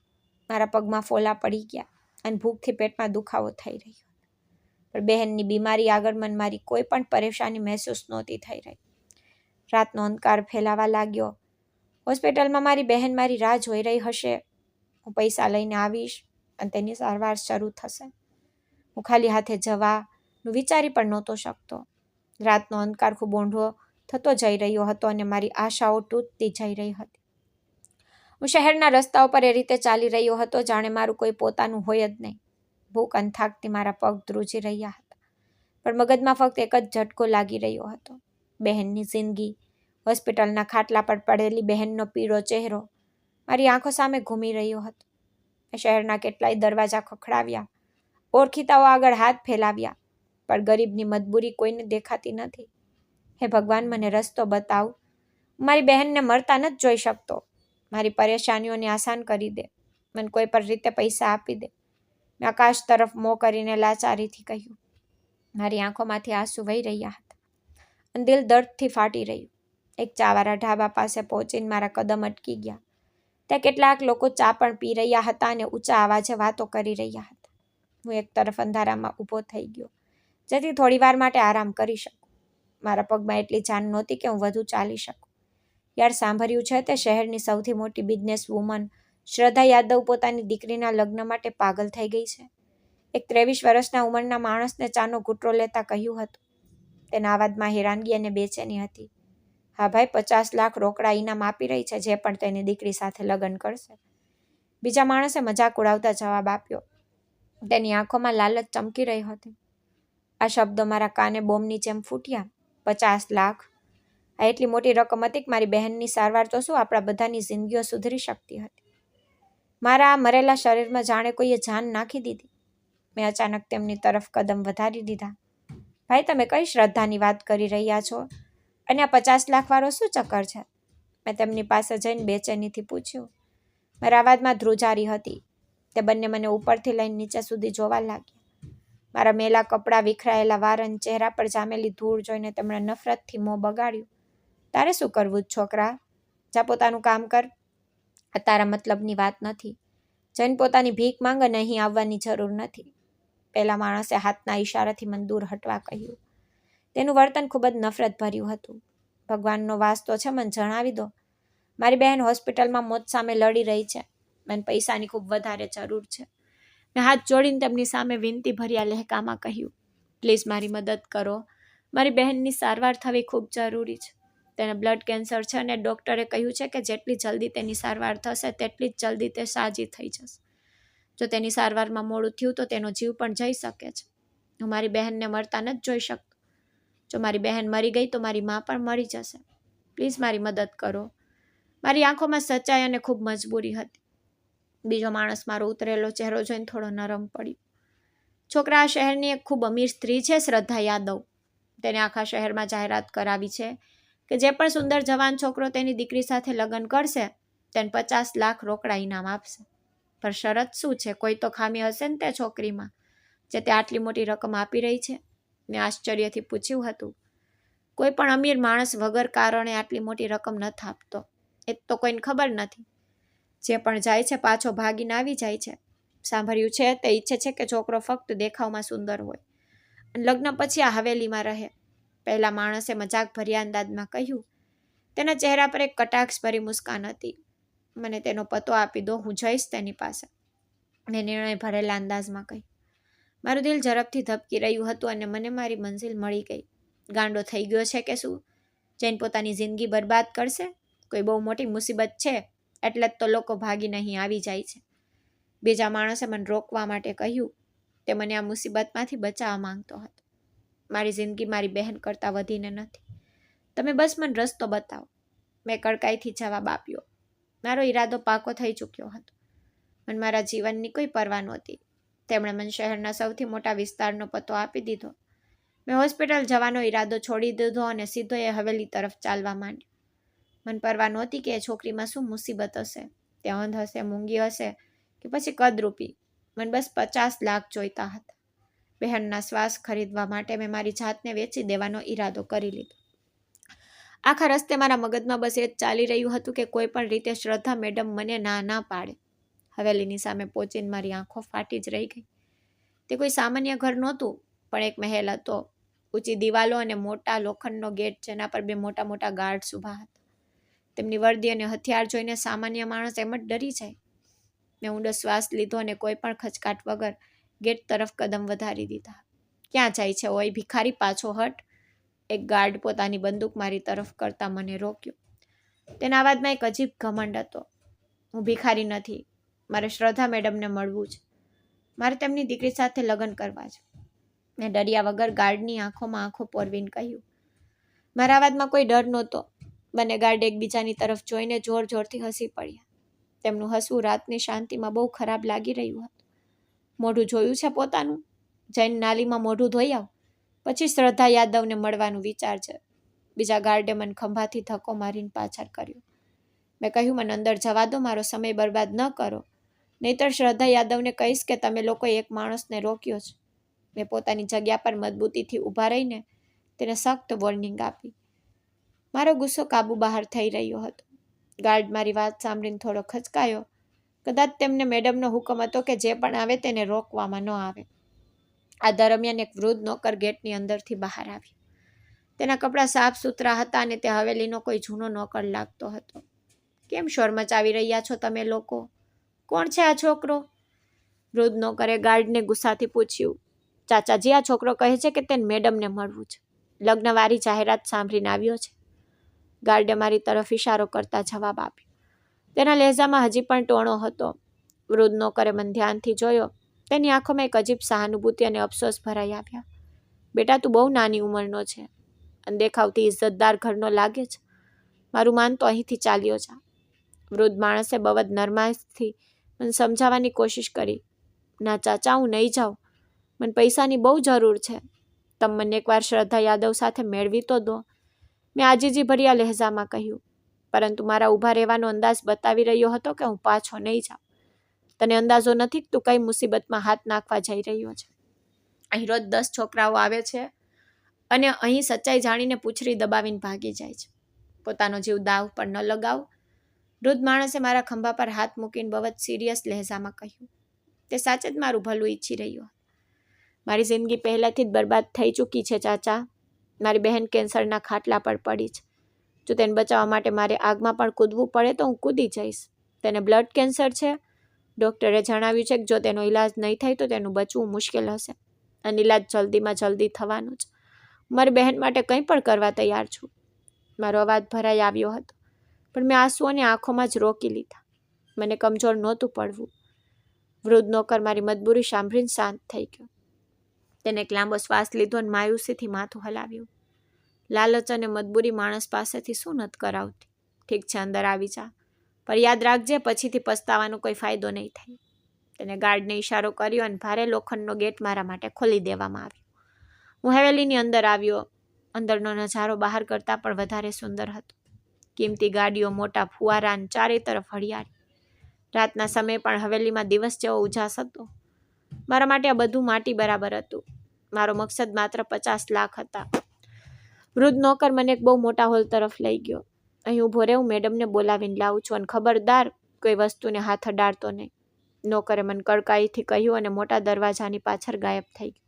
મારા પગમાં ફોલા પડી ગયા અને ભૂખથી પેટમાં દુખાવો થઈ રહ્યો. પણ બહેનની બીમારી આગળ મને મારી કોઈ પણ પરેશાની મહેસૂસ નહોતી થઈ રહી. રાતનો અંધકાર ફેલાવા લાગ્યો. હોસ્પિટલમાં મારી બહેન મારી રાહ જોઈ રહી હશે. હું પૈસા લઈને આવીશ અને તેની સારવાર શરૂ થશે. હું ખાલી હાથે જવાનું વિચારી પણ નહોતો શકતો. રાતનો અંધકાર ખૂબ ઊંડો થતો જઈ રહ્યો હતો અને મારી આશાઓ તૂટતી જઈ રહી હતી. હું શહેરના રસ્તાઓ પર એ રીતે ચાલી રહ્યો હતો જાણે મારું કોઈ પોતાનું હોય જ નહીં. ભૂખ અને થાકથી મારા પગ ધ્રુજી રહ્યા હતા, પણ મગજમાં ફક્ત એક જ ઝટકો લાગી રહ્યો હતો. બહેનની જિંદગી. હોસ્પિટલના ખાટલા પર પડેલી બહેનનો પીળો ચહેરો મારી આંખો સામે ઘૂમી રહ્યો હતો. શહેરના કેટલાય દરવાજા ખખડાવ્યા, ઓળખીતાઓ આગળ હાથ ફેલાવ્યા, પણ ગરીબની મજબૂરી કોઈને દેખાતી નથી. હે ભગવાન, મને રસ્તો બતાવ. મારી બહેનને મરતા નથી જોઈ શકતો. મારી પરેશાનીઓને આસાન કરી દે. મને કોઈ પણ રીતે પૈસા આપી દે. મેં આકાશ તરફ મોં કરીને લાચારીથી કહ્યું. મારી આંખોમાંથી આંસુ વહી રહ્યા હતા અને દિલ દર્દથી ફાટી રહ્યું. એક ચાવાળા ઢાબા પાસે પહોંચીને મારા કદમ અટકી ગયા. ત્યાં કેટલાક લોકો ચા પણ પી રહ્યા હતા અને ઊંચા અવાજે વાતો કરી રહ્યા હતા. હું એક તરફ અંધારામાં ઊભો થઈ ગયો, જેથી થોડી વાર માટે આરામ કરી શકું. મારા પગમાં એટલી જાન નહોતી કે હું વધુ ચાલી શકું. યાર, સાંભળ્યું છે તે શહેરની સૌથી મોટી બિઝનેસ વુમન શ્રદ્ધા યાદવ પોતાની દીકરીના લગ્ન માટે પાગલ થઈ ગઈ છે. એક 23 વર્ષના ઉંમરના માણસને ચાનો ઘૂંટડો લેતા કહ્યું હતું. તેના અવાજમાં હેરાનગી અને બેચેની હતી. હા ભાઈ, 50 લાખ રોકડા ઇનામ આપી રહી છે જે પણ તેની દીકરી સાથે લગ્ન કરશે. બીજા માણસે મજાક ઉડાવતા જવાબ આપ્યો. તેની આંખોમાં લાલચ ચમકી રહી હતી. આ શબ્દો મારા કાને બોમ્બની જેમ ફૂટ્યા. 50 લાખ! આ એટલી મોટી રકમ હતી કે મારી બહેનની સારવાર તો શું, આપણા બધાની જિંદગીઓ સુધરી શકતી હતી. મારા આ મરેલા શરીરમાં જાણે કોઈએ જાન નાખી દીધી. મેં અચાનક તેમની તરફ કદમ વધારી દીધા. ભાઈ, તમે કઈ શ્રદ્ધાની વાત કરી રહ્યા છો? અને આ 50 લાખ વાળો શું ચક્કર છે? મેં તેમની પાસે જઈને બેચેનીથી પૂછ્યું. મારા અવાજમાં ધ્રુજારી હતી. તે બંને મને ઉપરથી લઈને નીચે સુધી જોવા લાગ્યા. મારા મેલા કપડાં, વિખરાયેલા વાળ અને ચહેરા પર જામેલી ધૂળ જોઈને તેમણે નફરતથી મોં બગાડ્યું. તારે શું કરવું જ છોકરા? જા પોતાનું કામ કર. આ તારા મતલબની વાત નથી. જઈને પોતાની ભીખ માંગ અને અહીં આવવાની જરૂર નથી. પહેલા માણસે હાથના ઈશારાથી મને દૂર હટવા કહ્યું. તેનું વર્તન ખૂબ જ નફરત ભર્યું હતું. ભગવાનનો વાસ્તો છે, મને જણાવી દો. મારી બહેન હોસ્પિટલમાં મોત સામે લડી રહી છે. મને પૈસાની ખૂબ વધારે જરૂર છે. મેં હાથ જોડીને તેમની સામે વિનંતી ભર્યા લહેકામાં કહ્યું. પ્લીઝ મારી મદદ કરો. મારી બહેનની સારવાર થવી ખૂબ જરૂરી છે. તેને બ્લડ કેન્સર છે અને ડૉક્ટરે કહ્યું છે કે જેટલી જલ્દી તેની સારવાર થશે તેટલી જ જલ્દી તે સાજી થઈ જશે. જો તેની સારવારમાં મોડું થયું તો તેનો જીવ પણ જઈ શકે છે. હું મારી બહેનને મરતા નથી જોઈ શકતો. જો મારી બહેન મરી ગઈ તો મારી મા પણ મરી જશે. પ્લીઝ મારી મદદ કરો. મારી આંખોમાં સચ્ચાઈ અને ખૂબ મજબૂરી હતી. બીજો માણસ મારો ઉતરેલો ચહેરો જોઈને થોડો નરમ પડ્યો. છોકરા, આ શહેરની એક ખૂબ અમીર સ્ત્રી છે, શ્રદ્ધા યાદવ. તેને આખા શહેરમાં જાહેરાત કરાવી છે કે જે પણ સુંદર જવાન છોકરો તેની દીકરી સાથે લગ્ન કરશે તેને 50 લાખ રોકડા ઇનામ આપશે. પર શરત શું છે? કોઈ તો ખામી હશે ને તે છોકરીમાં, જે તે આટલી મોટી રકમ આપી રહી છે? મેં આશ્ચર્યથી પૂછ્યું હતું. કોઈ પણ અમીર માણસ વગર કારણે આટલી મોટી રકમ નથી આપતો. એ તો કોઈને ખબર નથી. જે પણ જાય છે પાછો ભાગીને આવી જાય છે. સાંભળ્યું છે તે ઈચ્છે છે કે છોકરો ફક્ત દેખાવમાં સુંદર હોય અને લગ્ન પછી આ હવેલીમાં રહે. પહેલા માણસે મજાક ભર્યા અંદાજમાં કહ્યું. તેના ચહેરા પર એક કટાક્ષ ભરી મુસ્કાન હતી. મને તેનો પતો આપી દો, હું જઈશ તેની પાસે. મેં નિર્ણય ભરેલા અંદાજમાં કહ્યું. મારું દિલ ઝડપથી ધબકી રહ્યું હતું અને મને મારી મંઝિલ મળી ગઈ. ગાંડો થઈ ગયો છે કે શું? જઈને પોતાની જિંદગી બરબાદ કરશે? કોઈ બહુ મોટી મુસીબત છે એટલે જ તો લોકો ભાગીને અહીં આવી જાય છે. બીજા માણસે મને રોકવા માટે કહ્યું. તે મને આ મુસીબતમાંથી બચાવવા માંગતો હતો. મારી જિંદગી મારી બહેન કરતાં વધીને નથી. તમે બસ મને રસ્તો બતાવો. મેં કડકાઈથી જવાબ આપ્યો. મારો ઈરાદો પાકો થઈ ચૂક્યો હતો. મને મારા જીવનની કોઈ પરવા નહોતી. તેમણે મને શહેરના સૌથી મોટા વિસ્તારનો પતો આપી દીધો. મેં હોસ્પિટલ જવાનો ઈરાદો છોડી દીધો અને સીધો એ હવેલી તરફ ચાલવા માંડ્યો. મને પરવા નહોતી કે એ છોકરીમાં શું મુસીબત હશે. તે અંધ હશે, મૂંગી હશે કે પછી કદરૂપી. મને બસ 50 લાખ જોઈતા હતા. બહેનના શ્વાસ ખરીદવા માટે મેં મારી જાતને વેચી દેવાનો ઈરાદો કરી લીધો. આખા રસ્તે મારા મગજમાં બસ એ જ ચાલી રહ્યું હતું કે કોઈ પણ રીતે શ્રદ્ધા મેડમ મને ના પાડે. હવેલીની સામે પહોંચીને મારી આંખો ફાટી જ રહી ગઈ. તે કોઈ સામાન્ય ઘર નહોતું, પણ એક મહેલ હતો. ઊંચી દિવાલો અને મોટા લોખંડનો ગેટ, જેના પર 2 મોટા મોટા ગાર્ડ્સ ઊભા હતા. તેમની વર્દી અને હથિયાર જોઈને સામાન્ય માણસ એમ જ ડરી જાય. મેં ઊંડો શ્વાસ લીધો અને કોઈ પણ ખચકાટ વગર ગેટ તરફ કદમ વધારી દીધા. ક્યાં જાય છે ઓય ભિખારી, પાછો હટ. એક ગાર્ડ પોતાની બંદૂક મારી તરફ કરતા મને રોક્યો. તેના અવાજમાં એક અજીબ ઘમંડ હતો. હું ભિખારી નથી. મારે શ્રદ્ધા મેડમને મળવું છે. મારે તેમની દીકરી સાથે લગ્ન કરવા છે. મેં ડર્યા વગર ગાર્ડની આંખોમાં આંખો પોરવીને કહ્યું. મારા અવાજમાં કોઈ ડર નહોતો. બંને ગાર્ડ એકબીજાની તરફ જોઈને જોર જોરથી હસી પડ્યા. તેમનું હસવું રાતની શાંતિમાં બહુ ખરાબ લાગી રહ્યું હતું. મોઢું જોયું છે પોતાનું? જઈને નાલીમાં મોઢું ધોઈ આવ, પછી શ્રદ્ધા યાદવને મળવાનું વિચાર છે. બીજા ગાર્ડે મને ખંભાથી ધક્કો મારીને પાછળ કર્યો. મેં કહ્યું, મને અંદર જવા દો, મારો સમય બરબાદ ન કરો, નહીતર શ્રદ્ધા યાદવને કહીશ કે તમે લોકોએ એક માણસને રોક્યો છે. મેં પોતાની જગ્યા પર મજબૂતીથી ઊભા રહીને તેને સખ્ત વોર્નિંગ આપી. મારો ગુસ્સો કાબુ બહાર થઈ રહ્યો હતો. ગાર્ડ મારી વાત સાંભળીને થોડો ખચકાયો. કદાચ તેમને મેડમનો હુકમ હતો કે જે પણ આવે તેને રોકવામાં ન આવે. આ દરમિયાન એક વૃદ્ધ નોકર ગેટની અંદરથી બહાર આવ્યો. તેના કપડાં સાફ સુથરા હતા અને તે હવેલીનો કોઈ જૂનો નોકર લાગતો હતો. કેમ શોર મચાવી રહ્યા છો તમે લોકો? કોણ છે આ છોકરો? વૃદ્ધ નોકરે ગાર્ડને ગુસ્સાથી પૂછ્યું. ચાચાજી, આ છોકરો કહે છે કે તેને મેડમને મળવું છે. લગ્નવારી જાહેરાત સાંભળીને આવ્યો છે. ગાર્ડે મારી તરફ ઇશારો કરતા જવાબ આપ્યો. તેના લહેજામાં હજી પણ ટોણો હતો. વૃદ્ધ નોકરે મને ધ્યાનથી જોયો. તેની આંખોમાં એક અજીબ સહાનુભૂતિ અને અફસોસ ભરાઈ આવ્યા. બેટા, તું બહુ નાની ઉંમરનો છે અને દેખાવથી ઇજ્જતદાર ઘરનો લાગે છે. મારું માન તો અહીંથી ચાલ્યો જા. વૃદ્ધ માણસે બવદ નરમાઈથી મને સમજાવવાની કોશિશ કરી. ના ચાચા, હું નહીં જાઉં. મને પૈસાની બહુ જરૂર છે. તમે મને એકવાર શ્રદ્ધા યાદવ સાથે મેળવી તો દો. મેં આજીજી ભર્યા લહેજામાં કહ્યું, પરંતુ મારા ઊભા રહેવાનો અંદાજ બતાવી રહ્યો હતો કે હું પાછો નહીં જાઉં. તને અંદાજો નથી કે તું કઈ મુસીબતમાં હાથ નાખવા જઈ રહ્યો છે. અહીં રોજ 10 છોકરાઓ આવે છે અને અહીં સચ્ચાઈ જાણીને પૂંછડી દબાવીને ભાગી જાય છે. પોતાનો જીવ દાવ પર ન લગાવ. વૃદ્ધ માણસે મારા ખંભા પર હાથ મૂકીને બવત સિરિયસ લહેજામાં કહ્યું. તે સાચે જ મારું ભલું ઈચ્છી રહ્યો. મારી જિંદગી પહેલાથી જ બરબાદ થઈ ચૂકી છે ચાચા. મારી બહેન કેન્સરના ખાટલા પર પડી છે. જો તેને બચાવવા માટે મારે આગમાં પણ કૂદવું પડે તો હું કૂદી જઈશ. તેને બ્લડ કેન્સર છે. ડૉક્ટરે જણાવ્યું છે કે જો તેનો ઈલાજ નહીં થાય તો તેનું બચવું મુશ્કેલ હશે અને ઈલાજ જલ્દીમાં જલ્દી થવાનું છે. મારી બહેન માટે કંઈ પણ કરવા તૈયાર છું. મારો અવાજ ભરાઈ આવ્યો હતો, પણ મેં આંસુઓને આંખોમાં જ રોકી લીધા. મને કમજોર નહોતું પડવું. વૃદ્ધ નોકર મારી મજબૂરી સાંભળીને શાંત થઈ ગયો. તેને એક લાંબો શ્વાસ લીધો અને માયુસીથી માથું હલાવ્યું. લાલચ અને મજબૂરી માણસ પાસેથી શું નથી કરાવતી. ઠીક છે, અંદર આવી જા, પર યાદ રાખજે, પછીથી પસ્તાવાનો કોઈ ફાયદો નહીં થાય. તેને ગાર્ડને ઇશારો કર્યો અને ભારે લોખંડનો ગેટ મારા માટે ખોલી દેવામાં આવ્યો. હું હવેલીની અંદર આવ્યો. અંદરનો નજારો બહાર કરતાં પણ વધારે સુંદર હતો. કિંમતી ગાડીઓ, મોટા ફુવારા અને ચારે તરફ હરિયાળી. રાતના સમયે પણ હવેલીમાં દિવસ જેવો ઉજાસ હતો. મારા માટે આ બધું માટી બરાબર હતું. મારો મકસદ માત્ર 50 લાખ હતા. વૃદ્ધ નોકર મને એક બહુ મોટા હોલ તરફ લઈ ગયો. અહીં ઊભો રહે, હું મેડમને બોલાવીને લાવું છું અને ખબરદાર કોઈ વસ્તુને હાથ અડાડતો નહીં. નોકરે મને કડકાઈથી કહ્યું અને મોટા દરવાજાની પાછળ ગાયબ થઈ ગયો.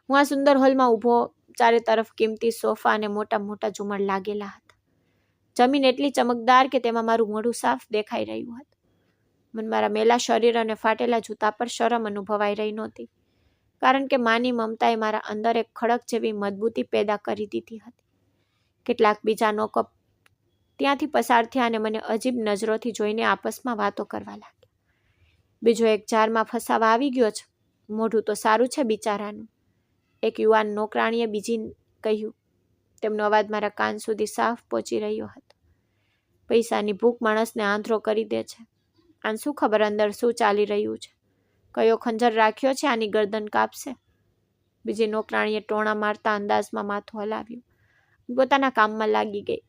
હું આ સુંદર હોલમાં ઊભો. ચારે તરફ કિંમતી સોફા અને મોટા મોટા ઝુમર લાગેલા હતા. જમીન એટલી ચમકદાર કે તેમાં મારું મોઢું સાફ દેખાઈ રહ્યું હતું. મને મારા મેલા શરીર અને ફાટેલા જૂતા પર શરમ અનુભવાઈ રહી નહોતી, કારણ કે માની મમતાએ મારા અંદર એક ખડક જેવી મજબૂતી પેદા કરી દીધી હતી. કેટલાક બીજા નોકર ત્યાંથી પસાર થયા અને મને અજીબ નજરોથી જોઈને આપસમાં વાતો કરવા લાગ્યા. બીજો એક જારમાં ફસાવા આવી ગયો છે. મોઢું તો સારું છે બિચારાનું, એક યુવાન નોકરાણીએ બીજી કહ્યું. તેમનો અવાજ મારા કાન સુધી સાફ પહોંચી રહ્યો હતો. પૈસાની ભૂખ માણસને આંધળો કરી દે છે. આને શું ખબર અંદર શું ચાલી રહ્યું છે? કયો ખંજર રાખ્યો છે, આની ગરદન કાપશે. બીજી નોકરાણીએ ટોણા મારતા અંદાજમાં માથું હલાવ્યું. પોતાના કામમાં લાગી ગઈ.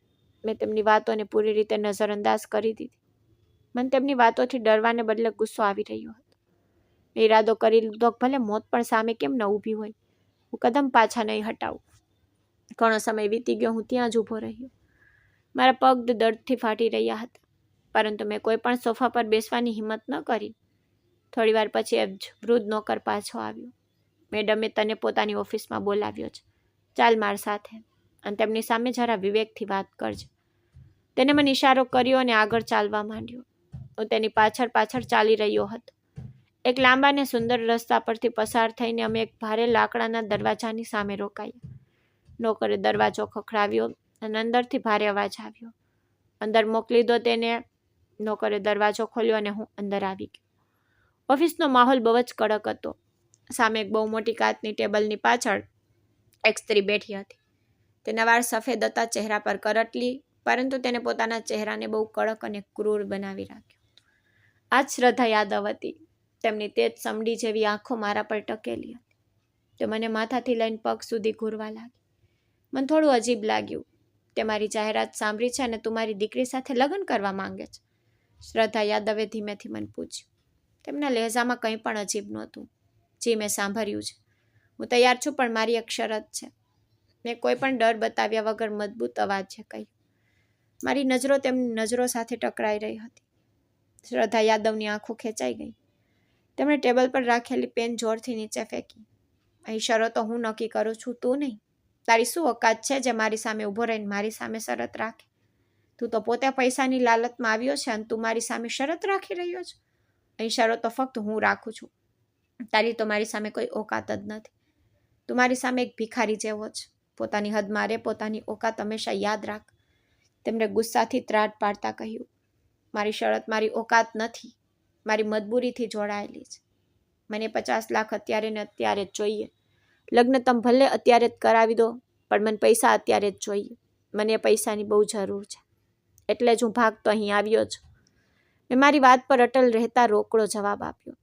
મેં તેમની વાતોને પૂરી રીતે નજરઅંદાજ કરી દીધી. મને તેમની વાતોથી ડરવાને બદલે ગુસ્સો આવી રહ્યો હતો. મેં ઈરાદો કરી લીધો, ભલે મોત પણ સામે કેમ ન ઊભી હોય, હું કદમ પાછા નહીં હટાવું. ઘણો સમય વીતી ગયો. હું ત્યાં જ ઊભો રહ્યો. મારા પગ દર્દથી ફાટી રહ્યા હતા, પરંતુ મેં કોઈ પણ સોફા પર બેસવાની હિંમત ન કરી. થોડીવાર પછી વૃદ્ધ નોકર પાછો આવ્યો. મેડમે તને પોતાની ઓફિસમાં બોલાવ્યો છે. ચાલ માર સાથે અને તેમની સામે જરા વિવેકથી વાત કરજે. તેને મને ઇશારો કર્યો અને આગળ ચાલવા માંડ્યો. હું તેની પાછળ પાછળ ચાલી રહ્યો હતો. એક લાંબા ને સુંદર રસ્તા પરથી પસાર થઈને અમે એક ભારે લાકડાના દરવાજાની સામે રોકાયા. નોકરે દરવાજો ખખડાવ્યો અને અંદરથી ભારે અવાજ આવ્યો. અંદર મોકલી દો તેને. નોકરે દરવાજો ખોલ્યો અને હું અંદર આવી ગયો. ઓફિસનો માહોલ બહુ જ કડક હતો. સામે એક બહુ મોટી કાચની ટેબલની પાછળ એક સ્ત્રી બેઠી હતી. તેના વાળ સફેદ હતા, ચહેરા પર કરટલી, પરંતુ તેને પોતાના ચહેરાને બહુ કડક અને ક્રૂર બનાવી રાખ્યો. આ જ શ્રદ્ધા યાદવ હતી. તેમની તેજ સમડી જેવી આંખો મારા પર ટકેલી હતી. તે મને માથાથી લઈને પગ સુધી ઘૂરવા લાગી. મને થોડું અજીબ લાગ્યું. તે મારી જાહેરાત સાંભળી છે અને તું મારી દીકરી સાથે લગ્ન કરવા માંગે છે? શ્રદ્ધા યાદવે ધીમેથી મને પૂછ્યું. તેમના લહેજામાં કંઈ પણ અજીબ નહોતું. જી, મેં સાંભળ્યું છે. હું તૈયાર છું, પણ મારી એક શરત છે. મેં કોઈ પણ ડર બતાવ્યા વગર મજબૂત અવાજે કહ્યું. મારી નજરો તેમની નજરો સાથે ટકરાઈ રહી હતી. શ્રદ્ધા યાદવની આંખો ખેંચાઈ ગઈ. તેમણે ટેબલ પર રાખેલી પેન જોરથી નીચે ફેંકી. અહીં શરતો હું નક્કી કરું છું, તું નહીં. તારી શું ઓકાત છે જે મારી સામે ઊભો રહીને મારી સામે શરત રાખે? તું તો પોતે પૈસાની લાલચમાં આવ્યો છે અને તું મારી સામે શરત રાખી રહ્યો છે. અહીં શરતો ફક્ત હું રાખું છું. તારી તો મારી સામે કોઈ ઓકાત જ નથી. તું મારી સામે એક ભિખારી જેવો છે. પોતાની હદ મારે, પોતાની ઓકાત હંમેશા યાદ રાખ. તેમણે ગુસ્સાથી ત્રાટ પાડતા કહ્યું. મારી શરત મારી ઓકાત નથી, મારી મજબૂરીથી જોડાયેલી છે. મને 50 લાખ અત્યારે ને અત્યારે જ જોઈએ. લગ્ન તમે ભલે અત્યારે જ કરાવી દો, પણ મને પૈસા અત્યારે જ જોઈએ. મને પૈસાની બહુ જરૂર છે, એટલે જ હું ભાગતો અહીં આવ્યો છું. મેં મારી વાત પર અટલ રહેતા રોકડો જવાબ આપ્યો.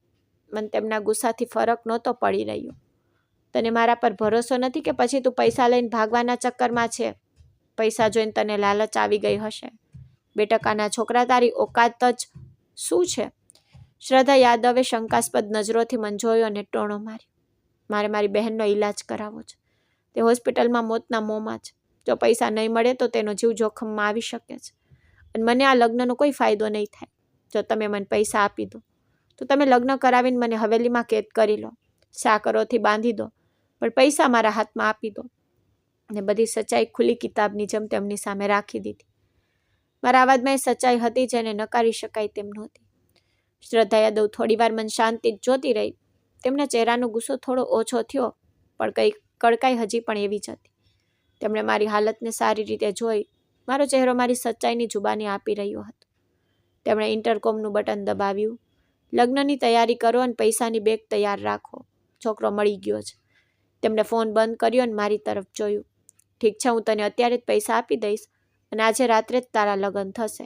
મને તેમના ગુસ્સાથી ફરક નહોતો પડી રહ્યો. તને મારા પર ભરોસો નથી કે પછી તું પૈસા લઈને ભાગવાના ચક્કરમાં છે? પૈસા જોઈને તને લાલચ આવી ગઈ હશે. 2 ટકાના છોકરા, તારી ઓકાત જ શું છે? શ્રદ્ધા યાદવે શંકાસ્પદ નજરોથી મને જોયો અને ટોણો માર્યો. મારે મારી બહેનનો ઈલાજ કરાવવો છે. તે હોસ્પિટલમાં મોતના મોંમાં છે. જો પૈસા નહીં મળે તો તેનો જીવ જોખમમાં આવી શકે છે. અને મને આ લગ્નનો કોઈ ફાયદો નહીં થાય. જો તમે મને પૈસા આપી દો તો તમે લગ્ન કરાવીને મને હવેલીમાં કેદ કરી લો, સાકરોથી બાંધી દો, પણ પૈસા મારા હાથમાં આપી દો. અને બધી સચ્ચાઈ ખુલ્લી કિતાબની જેમ તેમની સામે રાખી દીધી. મારા અવાજમાં એ સચ્ચાઈ હતી જેને નકારી શકાય તેમ નહોતી. શ્રદ્ધા યાદવ થોડીવાર મને શાંતિ જોતી રહી. તેમના ચહેરાનો ગુસ્સો થોડો ઓછો થયો, પણ કઈ કડકાઈ હજી પણ એવી જ હતી. તેમણે મારી હાલતને સારી રીતે જોઈ. મારો ચહેરો મારી સચ્ચાઈની જુબાની આપી રહ્યો હતો. તેમણે ઇન્ટરકોમનું બટન દબાવ્યું. લગ્નની તૈયારી કરો અને પૈસાની બેગ તૈયાર રાખો. છોકરો મળી ગયો છે. તેમણે ફોન બંધ કર્યો અને મારી તરફ જોયું. ઠીક છે, હું તને અત્યારે જ પૈસા આપી દઈશ અને આજે રાત્રે જ તારા લગ્ન થશે.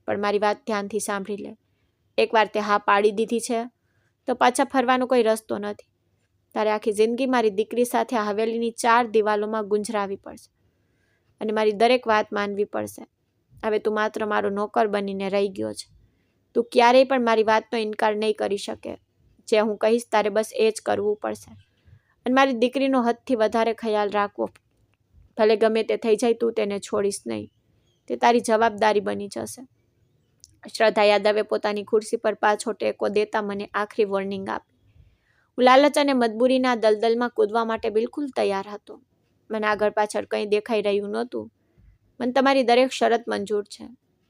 પણ મારી વાત ધ્યાનથી સાંભળી લે. એકવાર તે હા પાડી દીધી છે તો પાછા ફરવાનો કોઈ રસ્તો નથી. તારે આખી જિંદગી મારી દીકરી સાથે આ હવેલીની 4 દિવાલોમાં ગુંજરાવી પડશે અને મારી દરેક વાત માનવી પડશે. હવે તું માત્ર મારો નોકર બનીને રહી ગયો છે. તું ક્યારેય પણ મારી વાતનો ઇનકાર નહીં કરી શકે. જે હું કહીશ તારે બસ એ જ કરવું પડશે. અને મારી દીકરીનો હદથી વધારે ખ્યાલ રાખવો. ભલે ગમે તે થઈ જાય, તું તેને છોડીશ નહીં. તે તારી જવાબદારી બની જશે. શ્રદ્ધા યાદવે પોતાની ખુરશી પર પાછો ટેકો દેતા મને આખરી વોર્નિંગ આપી. હું લાલચ અને મજબૂરીના દલદલમાં કૂદવા માટે બિલકુલ તૈયાર હતો. મને આગળ પાછળ કંઈ દેખાઈ રહ્યું નહોતું. મને તમારી દરેક શરત મંજૂર છે.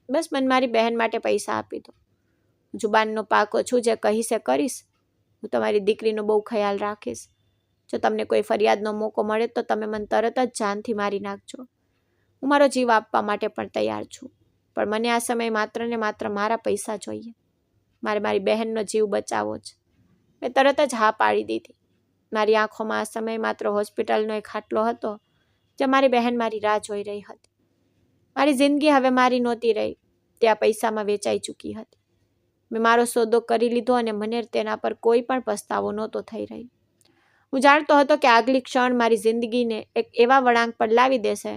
બસ મને મારી બહેન માટે પૈસા આપી દો. જુબાનનો પાકો છું, જે કહીશ એ કરીશ. હું તમારી દીકરીનો બહુ ખ્યાલ રાખીશ. જો તમને કોઈ ફરિયાદનો મોકો મળે તો તમે મને તરત જ જાનથી મારી નાખજો. હું મારો જીવ આપવા માટે પણ તૈયાર છું, પણ મને આ સમયે માત્ર ને માત્ર મારા પૈસા જોઈએ. મારે મારી બહેનનો જીવ બચાવવો છે. મેં તરત જ હા પાડી દીધી. મારી આંખોમાં આ સમયે માત્ર હોસ્પિટલનો એક ખાટલો હતો, જે મારી બહેન મારી રાહ જોઈ રહી હતી. મારી જિંદગી હવે મારી નહોતી રહી, તે આ પૈસામાં વેચાઈ ચૂકી હતી. મેં મારો સોદો કરી લીધો અને મને તેના પર કોઈ પણ પસ્તાવો નહોતો થઈ રહ્યો. હું જાણતો હતો કે આગલી ક્ષણ મારી જિંદગીને એક એવા વળાંક પર લાવી દેશે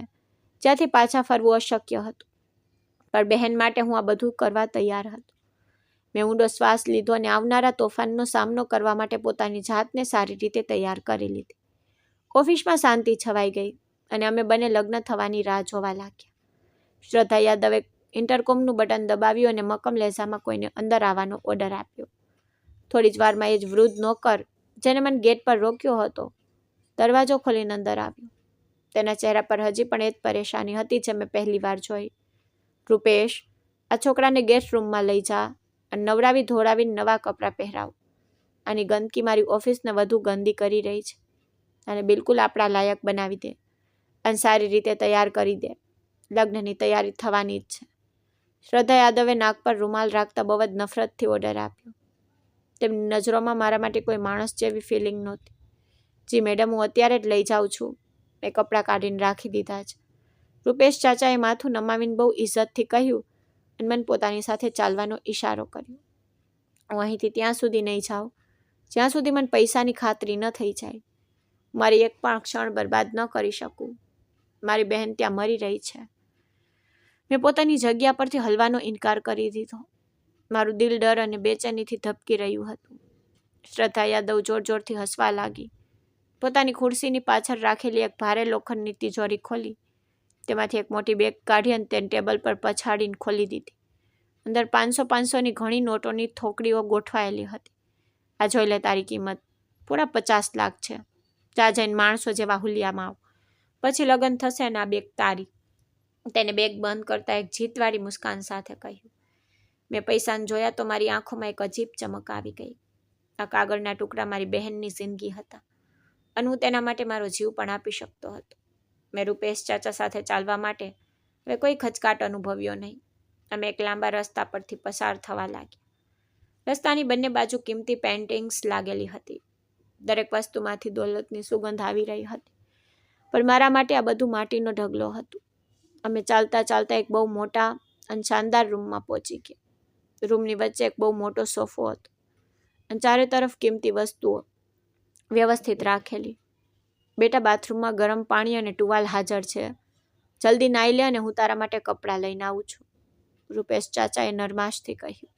જ્યાંથી પાછા ફરવું અશક્ય હતું. પણ બહેન માટે હું આ બધું કરવા તૈયાર હતો. મેં ઊંડો શ્વાસ લીધો અને આવનારા તોફાનનો સામનો કરવા માટે પોતાની જાતને સારી રીતે તૈયાર કરી લીધી. ઓફિસમાં શાંતિ છવાઈ ગઈ અને અમે બંને લગ્ન થવાની રાહ જોવા લાગ્યા. શ્રદ્ધા યાદવે ઇન્ટરકોમનું બટન દબાવ્યું અને મક્કમ લહેજામાં કોઈને અંદર આવવાનો ઓર્ડર આપ્યો. થોડી જ વારમાં એ જ વૃદ્ધ નોકર જેને મને ગેટ પર રોક્યો હતો, દરવાજો ખોલીને અંદર આવ્યો. તેના ચહેરા પર હજી પણ એ જ પરેશાની હતી જે મેં પહેલી વાર જોઈ. રૂપેશ, આ છોકરાને ગેસ્ટ રૂમમાં લઈ જા અને નવરાવી ધોળાવીને નવા કપડાં પહેરાવ. આની ગંદકી મારી ઓફિસને વધુ ગંદી કરી રહી છે. અને બિલકુલ આપણા લાયક બનાવી દે અને સારી રીતે તૈયાર કરી દે. લગ્નની તૈયારી થવાની જ છે. શ્રદ્ધા યાદવે નાક પર રૂમાલ રાખતા બહુ જ નફરતથી ઓર્ડર આપ્યો. તેમની નજરોમાં મારા માટે કોઈ માણસ જેવી ફિલિંગ નહોતી. જી મેડમ, હું અત્યારે જ લઈ જાઉં છું. મેં કપડાં કાઢીને રાખી દીધા છે. રૂપેશ ચાચાએ માથું નમાવીને બહુ ઇજ્જતથી કહ્યું અને મને પોતાની સાથે ચાલવાનો ઈશારો કર્યો. હું અહીંથી ત્યાં સુધી નહીં જાઉં જ્યાં સુધી મને પૈસાની ખાતરી ન થઈ જાય. મારી એક પણ ક્ષણ બરબાદ ન કરી શકું. મારી બહેન ત્યાં મરી રહી છે. મેં પોતાની જગ્યા પરથી હલવાનો ઇનકાર કરી દીધો. મારું દિલ ડર અને બેચેનીથી ધબકી રહ્યું હતું. શ્રદ્ધા યાદવ જોર જોરથી હસવા લાગી. પોતાની ખુરશીની પાછળ રાખેલી એક ભારે લોખંડની તિજોરી ખોલી, તેમાંથી એક મોટી બેગ કાઢી અને તેને ટેબલ પર પછાડીને ખોલી દીધી. અંદર 500-500ની ઘણી નોટોની થોકડીઓ ગોઠવાયેલી હતી. આ જોઈ લે, તારી કિંમત પૂરા 50 લાખ છે. જા જઈને માણસો જેવા હુલિયામાં આવ, પછી લગ્ન થશે અને આ બેગ તારી. તેને બેગ બંધ કરતા એક જીતવાળી મુસ્કાન સાથે કહ્યું. મેં પૈસાને જોયા તો મારી આંખોમાં એક અજીબ ચમક આવી ગઈ. આ કાગળના ટુકડા મારી બહેનની જિંદગી હતા અને હું તેના માટે મારો જીવ પણ આપી શકતો હતો. મેં રૂપેશ ચાચા સાથે ચાલવા માટે હવે કોઈ ખચકાટ અનુભવ્યો નહીં. અમે એક લાંબા રસ્તા પરથી પસાર થવા લાગ્યા. રસ્તાની બંને બાજુ કિંમતી પેઇન્ટિંગ્સ લાગેલી હતી. દરેક વસ્તુમાંથી દોલતની સુગંધ આવી રહી હતી, પણ મારા માટે આ બધું માટીનો ઢગલો હતું. અમે ચાલતા ચાલતા એક બહુ મોટા અને શાનદાર રૂમમાં પહોંચી ગયા. રૂમની વચ્ચે એક બહુ મોટો સોફો હતો અને ચારે તરફ કિંમતી વસ્તુઓ વ્યવસ્થિત રાખેલી. બેટા, બાથરૂમમાં ગરમ પાણી અને ટુવાલ હાજર છે. જલ્દી નાહી લે અને હું તારા માટે કપડાં લઈને આવું છું, રૂપેશ ચાચાએ નરમાશથી કહ્યું.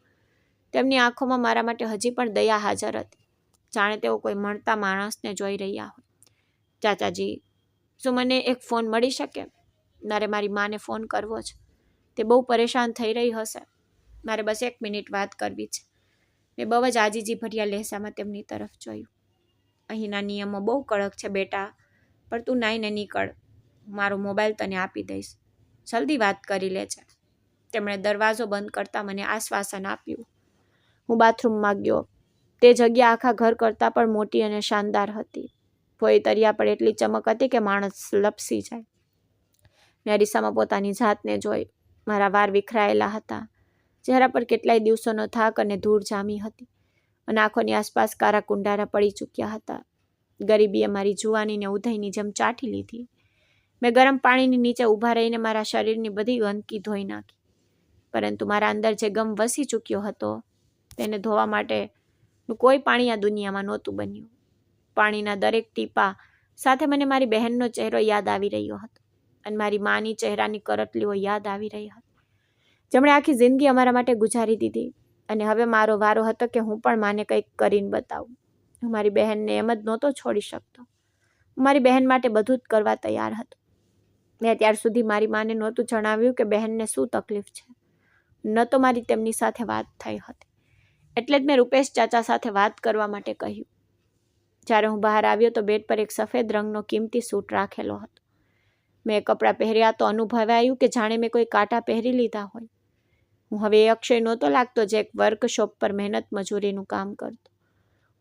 તેમની આંખોમાં મારા માટે હજી પણ દયા હાજર હતી, જાણે તેઓ કોઈ મળતા માણસને જોઈ રહ્યા હોય. ચાચાજી, શું મને એક ફોન મળી શકે? મારે મારી માને ફોન કરવો છે. તે બહુ પરેશાન થઈ રહી હશે. મારે બસ 1 મિનિટ વાત કરવી છે. મેં બહુ જ આજીજી ભર્યા લહેજામાં તેમની તરફ જોયું. અહીંના નિયમો બહુ કડક છે બેટા, પણ તું નાઈને નીકળ. મારો મોબાઈલ તને આપી દઈશ. જલ્દી વાત કરી લે છે. તેમણે દરવાજો બંધ કરતા મને આશ્વાસન આપ્યું. હું બાથરૂમમાં ગયો. તે જગ્યા આખા ઘર કરતાં પણ મોટી અને શાનદાર હતી. ભોય તરિયા પર એટલી ચમક હતી કે માણસ લપસી જાય. મેં અરીસામાં પોતાની જાતને જોઈ. મારા વાળ વિખરાયેલા હતા. ચહેરા પર કેટલાય દિવસોનો થાક અને ધૂળ જામી હતી અને આંખોની આસપાસ કારા કુંડારા પડી ચૂક્યા હતા. ગરીબીએ મારી જુવાનીને ઉધઈની જેમ ચાટી લીધી. મેં ગરમ પાણીની નીચે ઊભા રહીને મારા શરીરની બધી ગંદકી ધોઈ નાખી, પરંતુ મારા અંદર જે ગમ વસી ચૂક્યો હતો તેને ધોવા માટેનું કોઈ પાણી આ દુનિયામાં નહોતું બન્યું. પાણીના દરેક ટીપા સાથે મને મારી બહેનનો ચહેરો યાદ આવી રહ્યો હતો અને મારી માની ચહેરાની કરટલીઓ યાદ આવી રહી હતી, જેમણે આખી જિંદગી અમારા માટે ગુજારી દીધી. અને હવે મારો વારો હતો કે હું પણ માને કંઈક કરીને બતાવું. હું મારી બહેનને એમ જ નહોતો છોડી શકતો. હું મારી બહેન માટે બધું જ કરવા તૈયાર હતો. મેં ત્યાર સુધી મારી માને નહોતું જણાવ્યું કે બહેનને શું તકલીફ છે. ન તો મારી તેમની સાથે વાત થઈ હતી. એટલે જ મેં રૂપેશ ચાચા સાથે વાત કરવા માટે કહ્યું. જ્યારે હું બહાર આવ્યો તો બેડ પર એક સફેદ રંગનો કિંમતી સૂટ રાખેલો હતો. મેં કપડાં પહેર્યા તો અનુભવાયું કે જાણે મેં કોઈ કાંટા પહેરી લીધા હોય. હું હવે એ અક્ષય નહોતો લાગતો જે એક વર્કશોપ પર મહેનત મજૂરીનું કામ કરતો.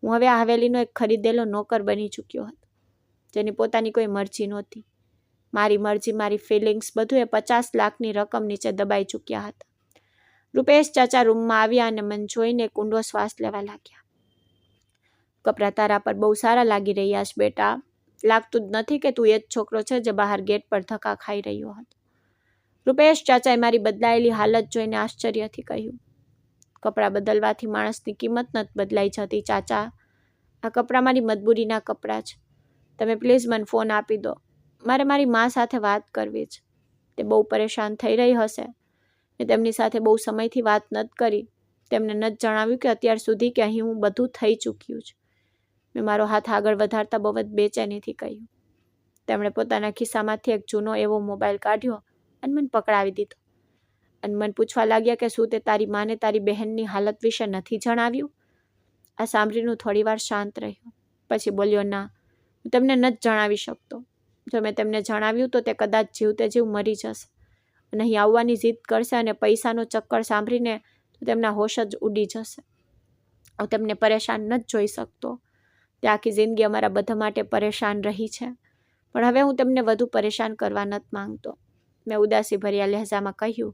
હું હવે આ હવેલીનો એક ખરીદેલો નોકર બની ચૂક્યો હતો, જેની પોતાની કોઈ મરજી નહોતી. મારી મરજી, મારી ફિલિંગ્સ બધું એ 50 લાખની રકમ નીચે દબાઈ ચૂક્યા હતા. રૂપેશ ચાચા રૂમમાં આવ્યા અને મને જોઈને એક ઊંડો શ્વાસ લેવા લાગ્યા. કપડાં તારા પર બહુ સારા લાગી રહ્યા છે બેટા. લાગતું જ નથી કે તું એ જ છોકરો છે જે બહાર ગેટ પર ધક્કા ખાઈ રહ્યો હતો. રૂપેશ ચાચાએ મારી બદલાયેલી હાલત જોઈને આશ્ચર્યથી કહ્યું. કપડાં બદલવાથી માણસની કિંમત નથી બદલાઈ જતી ચાચા. આ કપડાં મારી મજબૂરીના કપડાં છે. તમે પ્લીઝ મને ફોન આપી દો. મારે મારી મા સાથે વાત કરવી છે. તે બહુ પરેશાન થઈ રહી હશે. મેં તેમની સાથે બહુ સમયથી વાત નથી કરી. તેમને નથી જણાવ્યું કે અત્યાર સુધી કે અહીં હું બધું થઈ ચૂક્યું છે. મેં મારો હાથ આગળ વધારતા બહુ જ બેચેનીથી કહ્યું. તેમણે પોતાના ખિસ્સામાંથી એક જૂનો એવો મોબાઈલ કાઢ્યો અને મને પકડાવી દીધો અને મને પૂછવા લાગ્યા કે શું તે તારી માને તારી બહેનની હાલત વિશે નથી જણાવ્યું? આ સાંભળીને થોડી વાર શાંત રહ્યો. પછી બોલ્યો, ના, હું તમને નથી જણાવી શકતો. જો મેં તેમને જણાવ્યું તો તે કદાચ જીવતે જીવ મરી જશે અને અહીં આવવાની જીદ કરશે અને પૈસાનો ચક્કર સાંભળીને તો તેમના હોશ જ ઉડી જશે. હું તેમને પરેશાન નથી જોઈ શકતો. તે આખી જિંદગી અમારા બધા માટે પરેશાન રહી છે, પણ હવે હું તેમને વધુ પરેશાન કરવા નથી માંગતો. મેં ઉદાસી ભર્યા લહેજામાં કહ્યું.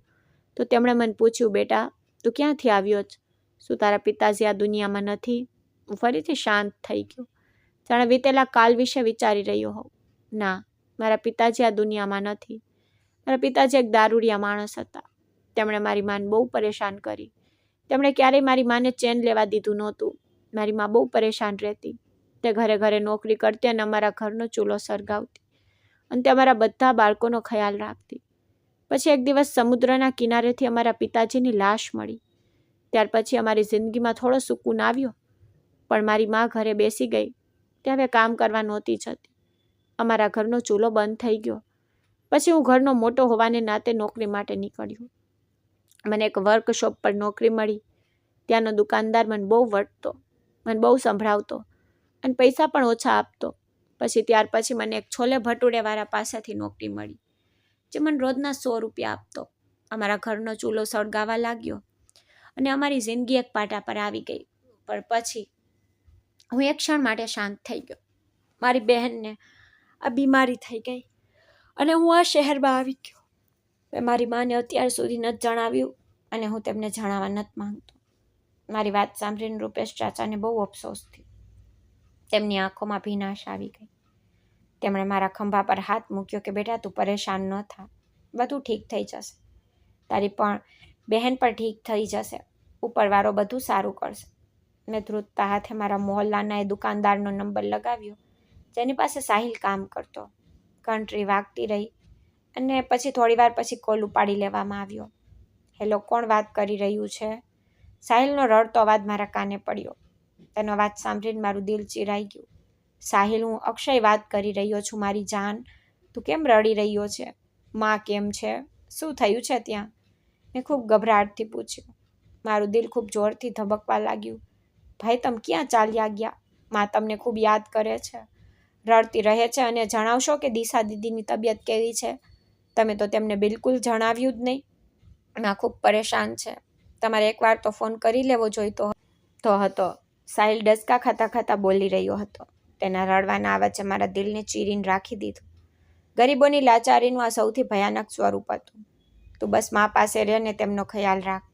તો તેમણે મને પૂછ્યું, બેટા, તું ક્યાંથી આવ્યો છે? શું તારા પિતાજી આ દુનિયામાં નથી? હું ફરીથી શાંત થઈ ગયો, જાણે વીતેલા કાલ વિશે વિચારી રહ્યો હોઉં. ના, મારા પિતાજી આ દુનિયામાં નથી. મારા પિતાજી એક દારૂડિયા માણસ હતા. તેમણે મારી માને બહુ પરેશાન કરી. તેમણે ક્યારેય મારી માને ચેન લેવા દીધું નહોતું. મારી મા બહુ પરેશાન રહેતી. તે ઘરે ઘરે નોકરી કરતી અને અમારા ઘરનો ચૂલો સળગાવતી અને તે અમારા બધા બાળકોનો ખ્યાલ રાખતી. પછી એક દિવસ સમુદ્રના કિનારેથી અમારા પિતાજીની લાશ મળી. ત્યાર પછી અમારી જિંદગીમાં થોડો સુકૂન આવ્યો, પણ મારી મા ઘરે બેસી ગઈ તે હવે કામ કરવા નહોતી જતી. અમારા ઘરનો ચૂલો બંધ થઈ ગયો. પછી હું ઘરનો મોટો હોવાને નાતે નોકરી માટે નીકળ્યું. મને એક વર્કશોપ પર નોકરી મળી. ત્યાંનો દુકાનદાર મને બહુ વટતો, મને બહુ સંભળાવતો અને પૈસા પણ ઓછા આપતો. ત્યાર પછી મને એક છોલે ભટુરેવાળા પાસેથી નોકરી મળી, જે મને રોજના 100 રૂપિયા આપતો. અમારા ઘરનો ચૂલો સળગાવા લાગ્યો અને અમારી જિંદગી એક પાટા પર આવી ગઈ. પણ પછી હું એક ક્ષણ માટે શાંત થઈ ગયો. મારી બહેનને આ બીમારી થઈ ગઈ અને હું આ શહેરમાં આવી ગયો. મેં મારી માને અત્યાર સુધી નથી જણાવ્યું અને હું તેમને જણાવવા નથી માંગતો. મારી વાત સાંભળીને રૂપેશ ચાચાને બહુ અફસોસ થયો. તેમની આંખોમાં ભીનાશ આવી ગઈ. તેમણે મારા ખંભા પર હાથ મૂક્યો કે બેટા, તું પરેશાન ન થા, બધું ઠીક થઈ જશે. તારી પણ બહેન પણ ઠીક થઈ જશે. ઉપરવાળો બધું સારું કરશે. મેં ધ્રુજતા હાથે મારા મોહલ્લાના એ દુકાનદારનો નંબર લગાવ્યો, જેની પાસે સાહિલ કામ કરતો. ઘંટડી વાગતી રહી અને પછી થોડીવાર પછી કોલ ઉપાડી લેવામાં આવ્યો. હેલો, કોણ વાત કરી રહ્યું છે? સાહિલનો રડતો અવાજ મારા કાને પડ્યો. તેનો અવાજ સાંભળીને મારું દિલ ચીરાઈ ગયું. સાહિલ, હું અક્ષય વાત કરી રહ્યો છું. મારી જાન, તું કેમ રડી રહ્યો છે? માં કેમ છે? શું થયું છે ત્યાં? મેં ખૂબ ગભરાટથી પૂછ્યું. મારું દિલ ખૂબ જોરથી ધબકવા લાગ્યું. ભાઈ, તમે ક્યાં ચાલ્યા ગયા? માં તમને ખૂબ યાદ કરે છે, રડતી રહે છે. અને જણાવશો કે દિશા દીદીની તબિયત કેવી છે? તમે તો તેમને બિલકુલ જણાવ્યું જ નહીં. માં ખૂબ પરેશાન છે. તમારે એકવાર તો ફોન કરી લેવો જોઈતો હતો. સાહિલ ડસકા ખાતા ખાતા બોલી રહ્યો હતો. તેના રડવાના અવાજે મારા દિલને ચીરીને રાખી દીધું. ગરીબોની લાચારીનું આ સૌથી ભયાનક સ્વરૂપ હતું. તું બસ મા પાસે રહે ને તેમનો ખ્યાલ રાખ.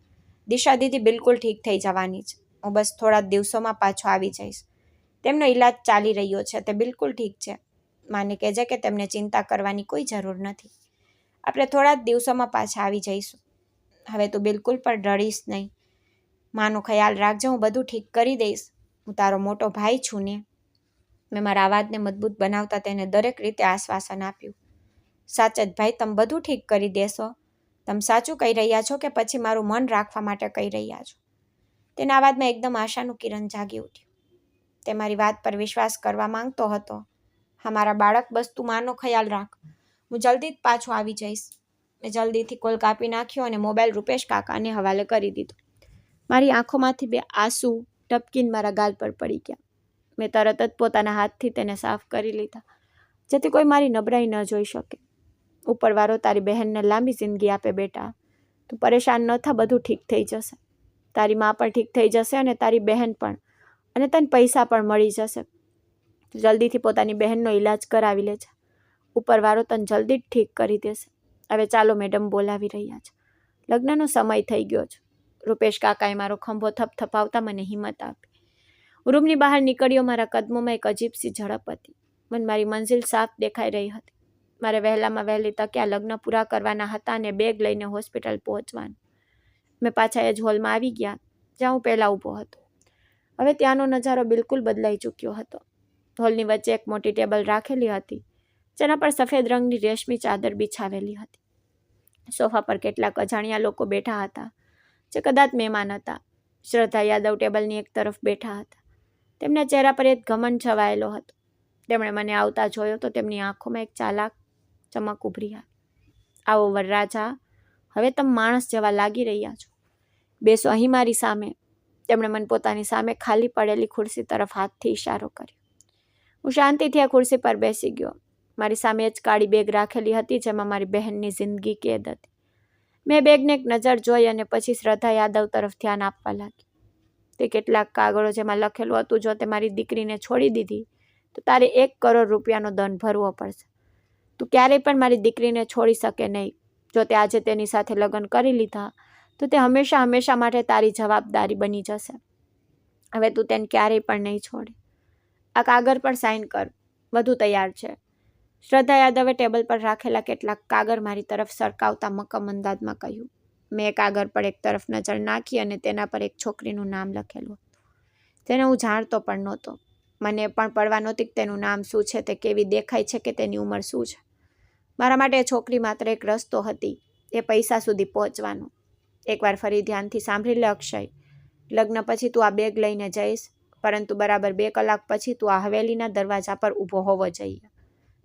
દિશા દીદી બિલકુલ ઠીક થઈ જવાની છે. હું બસ થોડા દિવસોમાં પાછો આવી જઈશ. તેમનો ઈલાજ ચાલી રહ્યો છે, તે બિલકુલ ઠીક છે. માને કહેજે કે તેમને ચિંતા કરવાની કોઈ જરૂર નથી. આપણે થોડા જ દિવસોમાં પાછા આવી જઈશું. હવે તું બિલકુલ પણ રડીશ નહીં. માનો ખ્યાલ રાખજે, હું બધું ઠીક કરી દઈશ. હું તારો મોટો ભાઈ છું ને. મેં મારા અવાજને મજબૂત બનાવતા તેને દરેક રીતે આશ્વાસન આપ્યું. સાચે જ ભાઈ, તમે બધું ઠીક કરી દેશો? તમે સાચું કહી રહ્યા છો કે પછી મારું મન રાખવા માટે કહી રહ્યા છો? તેના અવાજમાં એકદમ આશાનું કિરણ જાગી ઉઠ્યું. તે મારી વાત પર વિશ્વાસ કરવા માંગતો હતો. હા મારા બાળક, બસ તું માનો ખ્યાલ રાખ. હું જલ્દી જ પાછો આવી જઈશ. મેં જલ્દીથી કોલ કાપી નાખ્યો અને મોબાઈલ રૂપેશ કાકાને હવાલે કરી દીધો. મારી આંખોમાંથી 2 આંસુ ટપકીને મારા ગાલ પર પડી ગયા. મેં તરત જ પોતાના હાથથી તેને સાફ કરી લીધા, જેથી કોઈ મારી નબળાઈ ન જોઈ શકે. ઉપરવાળો તારી બહેનને લાંબી જિંદગી આપે બેટા. તું પરેશાન ન થા, બધું ઠીક થઈ જશે. તારી માં પણ ઠીક થઈ જશે અને તારી બહેન પણ. અને તને પૈસા પણ મળી જશે. જલ્દીથી પોતાની બહેનનો ઈલાજ કરાવી લેજે. ઉપરવાળો તને જલ્દી જ ઠીક કરી દેશે. હવે ચાલો, મેડમ બોલાવી રહ્યા છે. લગ્નનો સમય થઈ ગયો છે. રૂપેશ કાકાએ મારો ખંભો થપથપાવતા મને હિંમત આપી. રૂમની બહાર નીકળ્યો. મારા કદમોમાં એક અજીબસી ઝડપ હતી. મને મારી મંજિલ સાફ દેખાઈ રહી હતી. મારે વહેલામાં વહેલી તકે આ લગ્ન પૂરા કરવાના હતા અને બેગ લઈને હોસ્પિટલ પહોંચવાનું. મેં પાછા એ જ હોલમાં આવી ગયા જ્યાં હું પહેલાં ઊભો હતો. હવે ત્યાંનો નજારો બિલકુલ બદલાઈ ચૂક્યો હતો. હોલની વચ્ચે એક મોટી ટેબલ રાખેલી હતી, જેના પર સફેદ રંગની રેશમી ચાદર બિછાવેલી હતી. સોફા પર કેટલાક અજાણ્યા લોકો બેઠા હતા, જે કદાચ મહેમાન હતા. શ્રદ્ધા યાદવ ટેબલની એક તરફ બેઠા હતા. તેમના ચહેરા પર એક ઘમંડ છવાયેલો હતો. તેમણે મને આવતા જોયો તો તેમની આંખોમાં એક ચાલાક ચમક ઉભરી આવી. આવો વરરાજા, હવે તમે માણસ જેવા લાગી રહ્યા છો. બેસો અહીં મારી સામે. તેમણે મને પોતાની સામે ખાલી પડેલી ખુરશી તરફ હાથથી ઇશારો કર્યો. હું શાંતિથી આ ખુરશી પર બેસી ગયો. મારી સામે જ કાળી બેગ રાખેલી હતી, જેમાં મારી બહેનની જિંદગી કેદ હતી. મેં બેગને એક નજર જોઈ અને પછી શ્રદ્ધા યાદવ તરફ ધ્યાન આપવા લાગી. તે કેટલાક કાગળો જેમાં લખેલું હતું, જો તે મારી દીકરીને છોડી દીધી તો તારે 1 કરોડ રૂપિયાનો દંડ ભરવો પડશે. તું ક્યારેય પણ મારી દીકરીને છોડી શકે નહીં. જો તે આજે તેની સાથે લગ્ન કરી લીધા તો તે હંમેશા હંમેશા માટે તારી જવાબદારી બની જશે. હવે તું તેને ક્યારેય પણ નહીં છોડે. આ કાગળ પર સાઇન કર. બધું તૈયાર છે. શ્રદ્ધા યાદવે ટેબલ પર રાખેલા કેટલાક કાગળ મારી તરફ સરકાવતા મક્કમ અંદાજમાં કહ્યું. મેં કાગળ પર એક તરફ નજર નાખી અને તેના પર એક છોકરીનું નામ લખેલું હતું, જેને હું જાણતો પણ નહોતો. મને પણ પડવા નહોતી કે તેનું નામ શું છે, તે કેવી દેખાય છે કે તેની ઉંમર શું છે. મારા માટે એ છોકરી માત્ર એક રસ્તો હતી, એ પૈસા સુધી પહોંચવાનો. એકવાર ફરી ધ્યાનથી સાંભળી લે અક્ષય. લગ્ન પછી તું આ બેગ લઈને જઈશ, પરંતુ બરાબર 2 કલાક પછી તું આ હવેલીના દરવાજા પર ઊભો હોવો જોઈએ.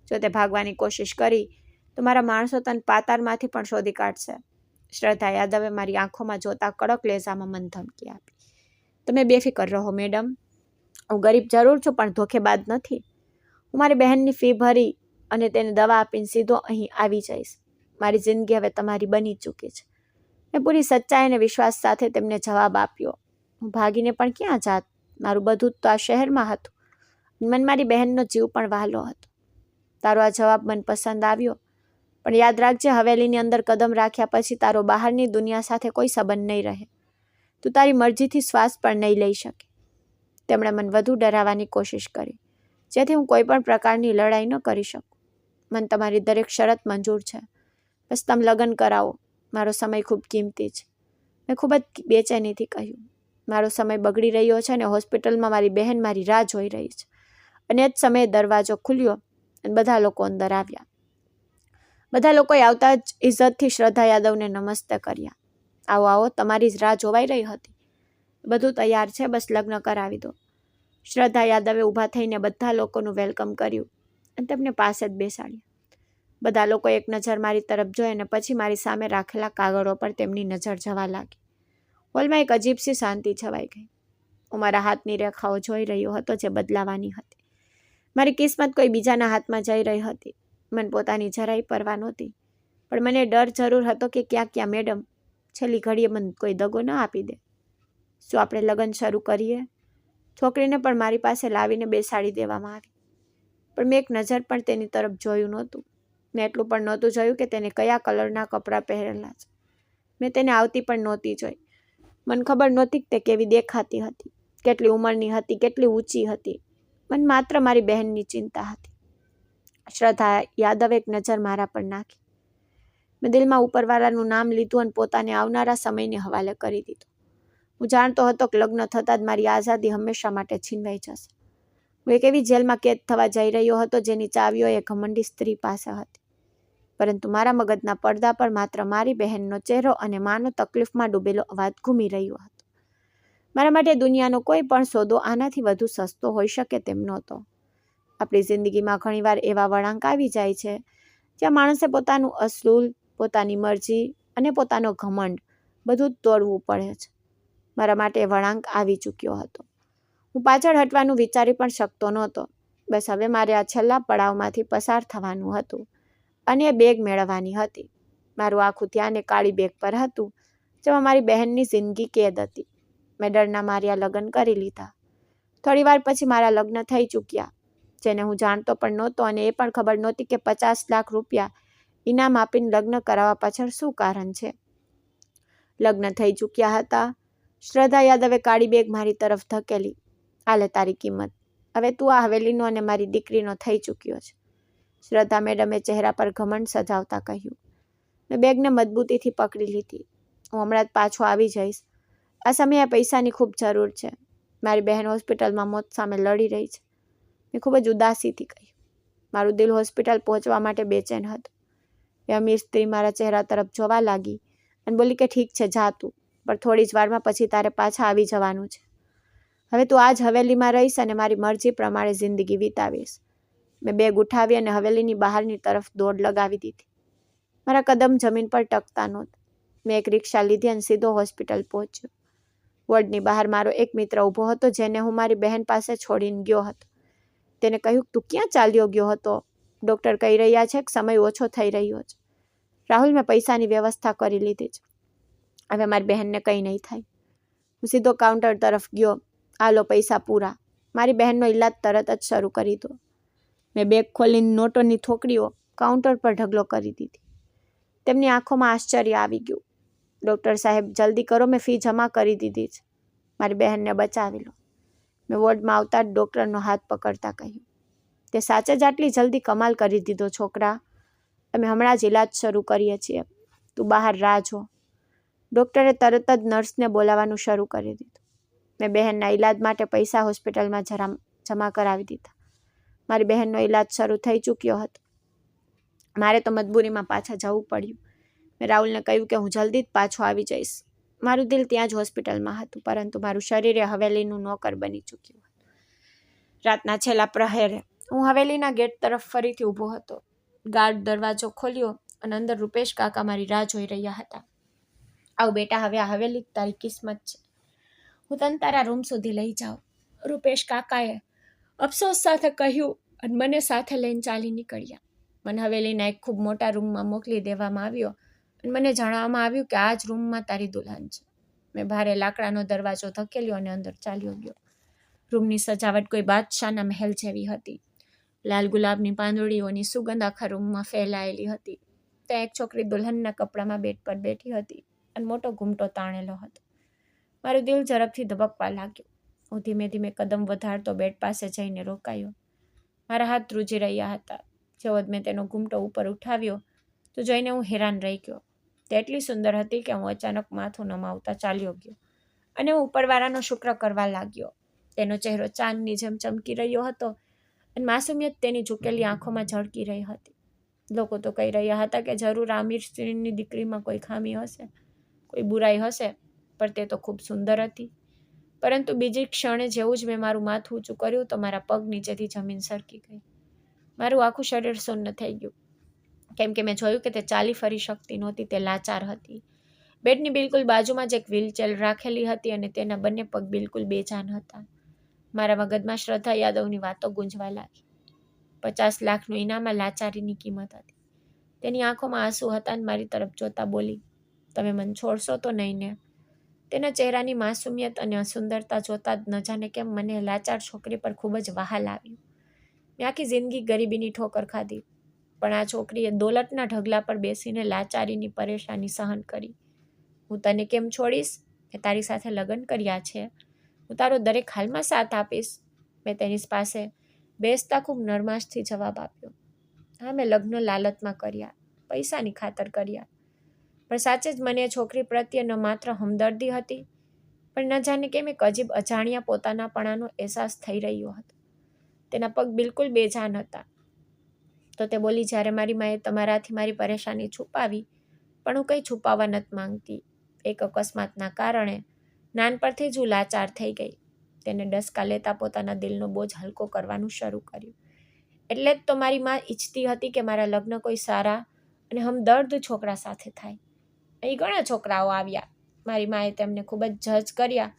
જો તે ભાગવાની કોશિશ કરી તો મારા માણસો તને પાતાળમાંથી પણ શોધી કાઢશે. શ્રદ્ધા યાદવે મારી આંખોમાં જોતા કડક લહેજામાં મન ધમકી આપી. તમે બેફિકર રહો મેડમ. હું ગરીબ જરૂર છું પણ ધોખેબાજ નથી. હું મારી બહેનની ફી ભરી અને તેને દવા આપીને સીધો અહીં આવી જઈશ. મારી જિંદગી હવે તમારી બની ચૂકી છે. મેં પૂરી સચ્ચાઈ અને વિશ્વાસ સાથે તેમને જવાબ આપ્યો. હું ભાગીને પણ ક્યાં જાત? મારું બધું તો આ શહેરમાં હતું. મને મારી બહેનનો જીવ પણ વહાલો હતો. તારો આ જવાબ મને પસંદ આવ્યો, પણ યાદ રાખજે, હવેલીની અંદર કદમ રાખ્યા પછી તારો બહારની દુનિયા સાથે કોઈ સંબંધ નહીં રહે. તું તારી મરજીથી શ્વાસ પણ નહીં લઈ શકે. તેમણે મને વધુ ડરાવવાની કોશિશ કરી, જેથી હું કોઈ પણ પ્રકારની લડાઈ ન કરી શકું. મને તમારી દરેક શરત મંજૂર છે, બસ તમે લગ્ન કરાવો. મારો સમય ખૂબ કિંમતી છે. મેં ખૂબ જ બેચેનીથી કહ્યું. મારો સમય બગડી રહ્યો છે અને હોસ્પિટલમાં મારી બહેન મારી રાહ જોઈ રહી છે. અને જ સમયે દરવાજો ખુલ્યો અને બધા લોકો અંદર આવ્યા. બધા લોકોએ આવતા જ ઇજ્જતથી શ્રદ્ધા યાદવને નમસ્તે કર્યા. આવો આવો, તમારી જ રાહ જોવાઈ રહી હતી. બધું તૈયાર છે, બસ લગ્ન કરાવી દો. શ્રદ્ધા યાદવે ઊભા થઈને બધા લોકોનું વેલકમ કર્યું અને તેમને પાસે જ બેસાડ્યા. બધા લોકો એક નજર મારી તરફ જોઈ અને પછી મારી સામે રાખેલા કાગળો પર તેમની નજર જવા લાગી. હોલમાં એક અજીબસી શાંતિ છવાઈ ગઈ. હું મારા હાથની રેખાઓ જોઈ રહ્યો હતો, જે બદલાવાની હતી. મારી કિસ્મત કોઈ બીજાના હાથમાં જઈ રહી હતી. મને પોતાની જરાય પરવા નહોતી, પણ મને ડર જરૂર હતો કે ક્યાં મેડમ છેલ્લી ઘડીએ મને કોઈ દગો ન આપી દે. શું આપણે લગ્ન શરૂ કરીએ? છોકરીને પણ મારી પાસે લાવીને બેસાડી દેવામાં આવી, પણ મેં એક નજર પણ તેની તરફ જોયું નહોતું. મેં એટલું પણ નહોતું જોયું કે તેને કયા કલરના કપડાં પહેરેલા છે. મેં તેને આવતી પણ નહોતી જોઈ. મને ખબર નહોતી તે કેવી દેખાતી હતી, કેટલી ઉંમરની હતી, કેટલી ઊંચી હતી. મને માત્ર મારી બહેનની ચિંતા હતી. શ્રદ્ધા યાદવે એક નજર મારા પર નાખી. મેં દિલમાં ઉપરવાળાનું નામ લીધું અને પોતાને આવનારા સમયને હવાલે કરી દીધો. હું જાણતો હતો કે લગ્ન થતાં જ મારી આઝાદી હંમેશા માટે છીનવાઈ જશે. હું એક એવી જેલમાં કેદ થવા જઈ રહ્યો હતો જેની ચાવીઓ એ ઘમંડી સ્ત્રી પાસે હતી. પરંતુ મારા મગજના પડદા પર માત્ર મારી બહેનનો ચહેરો અને માનો તકલીફમાં ડૂબેલો અવાજ ઘૂમી રહ્યો હતો. મારા માટે દુનિયાનો કોઈ પણ સોદો આનાથી વધુ સસ્તો હોઈ શકે તેમ નહોતો. આપણી જિંદગીમાં ઘણીવાર એવા વળાંક આવી જાય છે જ્યાં માણસે પોતાનું અસૂલ, પોતાની મરજી અને પોતાનો ઘમંડ બધું જ તોડવું પડે છે. મારા માટે વળાંક આવી ચૂક્યો હતો. હું પાછળ હટવાનું વિચારી પણ શકતો નહોતો. બસ હવે મારે આ છેલ્લા પડાવમાંથી પસાર થવાનું હતું અને એ બેગ મેળવવાની હતી. મારું આખું ધ્યાન એ કાળી બેગ પર હતું, જેમાં મારી બહેનની જિંદગી કેદ હતી. મેં ડરના માર્યા લગ્ન કરી લીધા. થોડી વાર પછી મારા લગ્ન થઈ ચૂક્યા, જેને હું જાણતો પણ નહોતો, અને એ પણ ખબર નહોતી કે 50 લાખ રૂપિયા ઇનામ આપીને લગ્ન કરાવવા પાછળ શું કારણ છે. લગ્ન થઈ ચૂક્યા હતા. શ્રદ્ધા યાદવે કાળી બેગ મારી તરફ ધકેલી. આલે તારી કિંમત. હવે તું આ હવેલીનો અને મારી દીકરીનો થઈ ચૂક્યો છે. શ્રદ્ધા મેડમે ચહેરા પર ઘમંડ સજાવતા કહ્યું. મેં બેગને મજબૂતીથી પકડી લીધી. હું હમણાં જ પાછો આવી જઈશ. આ સમયે પૈસાની ખૂબ જરૂર છે. મારી બહેન હોસ્પિટલમાં મોત સામે લડી રહી છે. મેં ખૂબ જ ઉદાસીથી કહ્યું. મારું દિલ હોસ્પિટલ પહોંચવા માટે બેચેન હતું. એ અમીર સ્ત્રી મારા ચહેરા તરફ જોવા લાગી અને બોલી કે ઠીક છે, જા તું, પણ થોડી જ વારમાં પછી તારે પાછા આવી જવાનું છે. હવે તું આ જ હવેલીમાં રહીશ અને મારી મરજી પ્રમાણે જિંદગી વિતાવીશ. મેં બેગ ઉઠાવી અને હવેલીની બહારની તરફ દોડ લગાવી દીધી. મારા કદમ જમીન પર ટકતા નહોતા. મેં એક રિક્ષા લીધી અને સીધો હોસ્પિટલ પહોંચ્યો. વોર્ડની બહાર મારો એક મિત્ર ઊભો હતો, જેને હું મારી બહેન પાસે છોડીને ગયો હતો. તેને કહ્યું, તું ક્યાં ચાલ્યો ગયો હતો? ડૉક્ટર કહી રહ્યા છે કે સમય ઓછો થઈ રહ્યો છે. રાહુલ, મેં પૈસાની વ્યવસ્થા કરી લીધી છે. હવે મારી બહેનને કંઈ નહીં થાય. હું સીધો કાઉન્ટર તરફ ગયો. આ લો પૈસા પૂરા. મારી બહેનનો ઈલાજ તરત જ શરૂ કરી દો. મેં બેગ ખોલીને નોટોની થોકડીઓ કાઉન્ટર પર ઢગલો કરી દીધી. તેમની આંખોમાં આશ્ચર્ય આવી ગયું. ડૉક્ટર સાહેબ, જલ્દી કરો, મેં ફી જમા કરી દીધી છે. મારી બહેનને બચાવી લો. મેં વોર્ડમાં આવતા જ ડૉક્ટરનો હાથ પકડતા કહ્યું. તે સાચે જ આટલી જલ્દી કમાલ કરી દીધો છોકરા. અમે હમણાં જ ઈલાજ શરૂ કરીએ છીએ. તું બહાર રાહ જો. ડૉક્ટરે તરત જ નર્સને બોલાવવાનું શરૂ કરી દીધું. મેં બહેનના ઈલાજ માટે પૈસા હોસ્પિટલમાં જમા કરાવી દીધા. મારી બહેનનો ઈલાજ શરૂ થઈ ચૂક્યો હતો. મારે તો મજબૂરીમાં પાછા જવું પડ્યું. મેં રાહુલને કહ્યું કે હું જલ્દી જ પાછો આવી જઈશ. મારું દિલ ત્યાં જ હોસ્પિટલમાં હતું, પરંતુ મારું શરીર એ હવેલીનું નોકર બની ચૂક્યું હતું. રાતના છેલ્લા પ્રહેરે હું હવેલીના ગેટ તરફ ફરીથી ઊભો હતો. ગાર્ડ દરવાજો ખોલ્યો અને અંદર રૂપેશ કાકા મારી રાહ જોઈ રહ્યા હતા. આવ બેટા, હવે આ હવેલી તારી કિસ્મત છે. હું તને તારા રૂમ સુધી લઈ જાઉં, રૂપેશ કાકાએ અફસોસ સાથે કહ્યું અને મને સાથે લઈને ચાલી નીકળ્યા. મને હવેલીના એક ખૂબ મોટા રૂમમાં મોકલી દેવામાં આવ્યો અને મને જણાવવામાં આવ્યું કે આ જ રૂમમાં તારી દુલ્હન છે. મેં ભારે લાકડાનો દરવાજો ધકેલ્યો અને અંદર ચાલ્યો ગયો. રૂમની સજાવટ કોઈ બાદશાહના મહેલ જેવી હતી. લાલ ગુલાબની પાંદડીઓની સુગંધ આખા રૂમમાં ફેલાયેલી હતી. ત્યાં એક છોકરી દુલ્હનના કપડામાં બેડ પર બેઠી હતી અને મોટો ઘૂમટો તાણેલો હતો. મારું દિલ ઝડપથી ધબકવા લાગ્યું. હું ધીમે ધીમે કદમ વધારતો બેડ પાસે જઈને રોકાયો. મારા હાથ ધ્રુજી રહ્યા હતા. જેવો જ મેં તેનો ઘૂમટો ઉપર ઉઠાવ્યો તો જોઈને હું હેરાન રહી ગયો. તે એટલી સુંદર હતી કે હું અચાનક માથું નમાવતા ચાલ્યો ગયો અને હું ઉપરવાળાનો શુક્ર કરવા લાગ્યો. તેનો ચહેરો ચાંદની જેમ ચમકી રહ્યો હતો અને માસુમિયત તેની ઝૂકેલી આંખોમાં ઝળકી રહી હતી. લોકો તો કહી રહ્યા હતા કે જરૂર આમિર સ્ત્રીની દીકરીમાં કોઈ ખામી હશે, કોઈ બુરાઈ હશે, પણ તે તો ખૂબ સુંદર હતી. પરંતુ બીજી ક્ષણે જેવું જ મેં મારું માથું ઊંચું કર્યું તો મારા પગ નીચેથી જમીન સરકી ગઈ. મારું આખું શરીર શૂન્ય થઈ ગયું, કેમ કે મેં જોયું કે તે ચાલી ફરી શકતી નહોતી. તે લાચાર હતી. બેડની બિલકુલ બાજુમાં જ એક વ્હીલચેર રાખેલી હતી અને તેના બંને પગ બિલકુલ બેજાન હતા. મારા મગજમાં શ્રદ્ધા યાદવની વાતો ગુંજવા લાગી. 50 લાખનું ઇનામ લાચારીની કિંમત હતી. તેની આંખોમાં આંસુ હતા અને મારી તરફ જોતા બોલી, તમે મને છોડશો તો નહીં ને? તેના ચહેરાની માસુમિયત અને સુંદરતા જોતા જ ન જાણે કેમ મને લાચાર છોકરી પર ખૂબ જ વહાલ આવ્યું. મેં આખી જિંદગી ગરીબીની ઠોકર ખાધી, પણ આ છોકરીએ દોલતના ઢગલા પર બેસીને લાચારીની પરેશાની સહન કરી. હું તને કેમ છોડીશ? મેં તારી સાથે લગ્ન કર્યા છે. હું તારો દરેક હાલમાં સાથ આપીશ. મેં તેની પાસે બેસતા ખૂબ નરમાશથી જવાબ આપ્યો. હા, મેં લગ્ન લાલચમાં કર્યા, પૈસાની ખાતર કર્યા, પણ સાચે જ મને એ છોકરી પ્રત્યે ન માત્ર હમદર્દી હતી, પણ ન જાણે કેમ એક અજીબ અજાણ્યા પોતાનાપણાનો અહેસાસ થઈ રહ્યો હતો. તેના પગ બિલકુલ બેજાન હતા. તો તે બોલી, જ્યારે મારી માએ તમારાથી મારી પરેશાની છુપાવી, પણ હું કંઈ છુપાવવા નથી માંગતી. એક અકસ્માતના કારણે નાનપણથી જ હું લાચાર થઈ ગઈ. તેને ડસકા લેતા પોતાના દિલનો બોજ હલકો કરવાનું શરૂ કર્યું. એટલે જ તો મારી માં ઈચ્છતી હતી કે મારા લગ્ન કોઈ સારા અને હમદર્દ છોકરા સાથે થાય. અહીં ઘણા છોકરાઓ આવ્યા. મારી માએ તેમને ખૂબ જ જજ કર્યા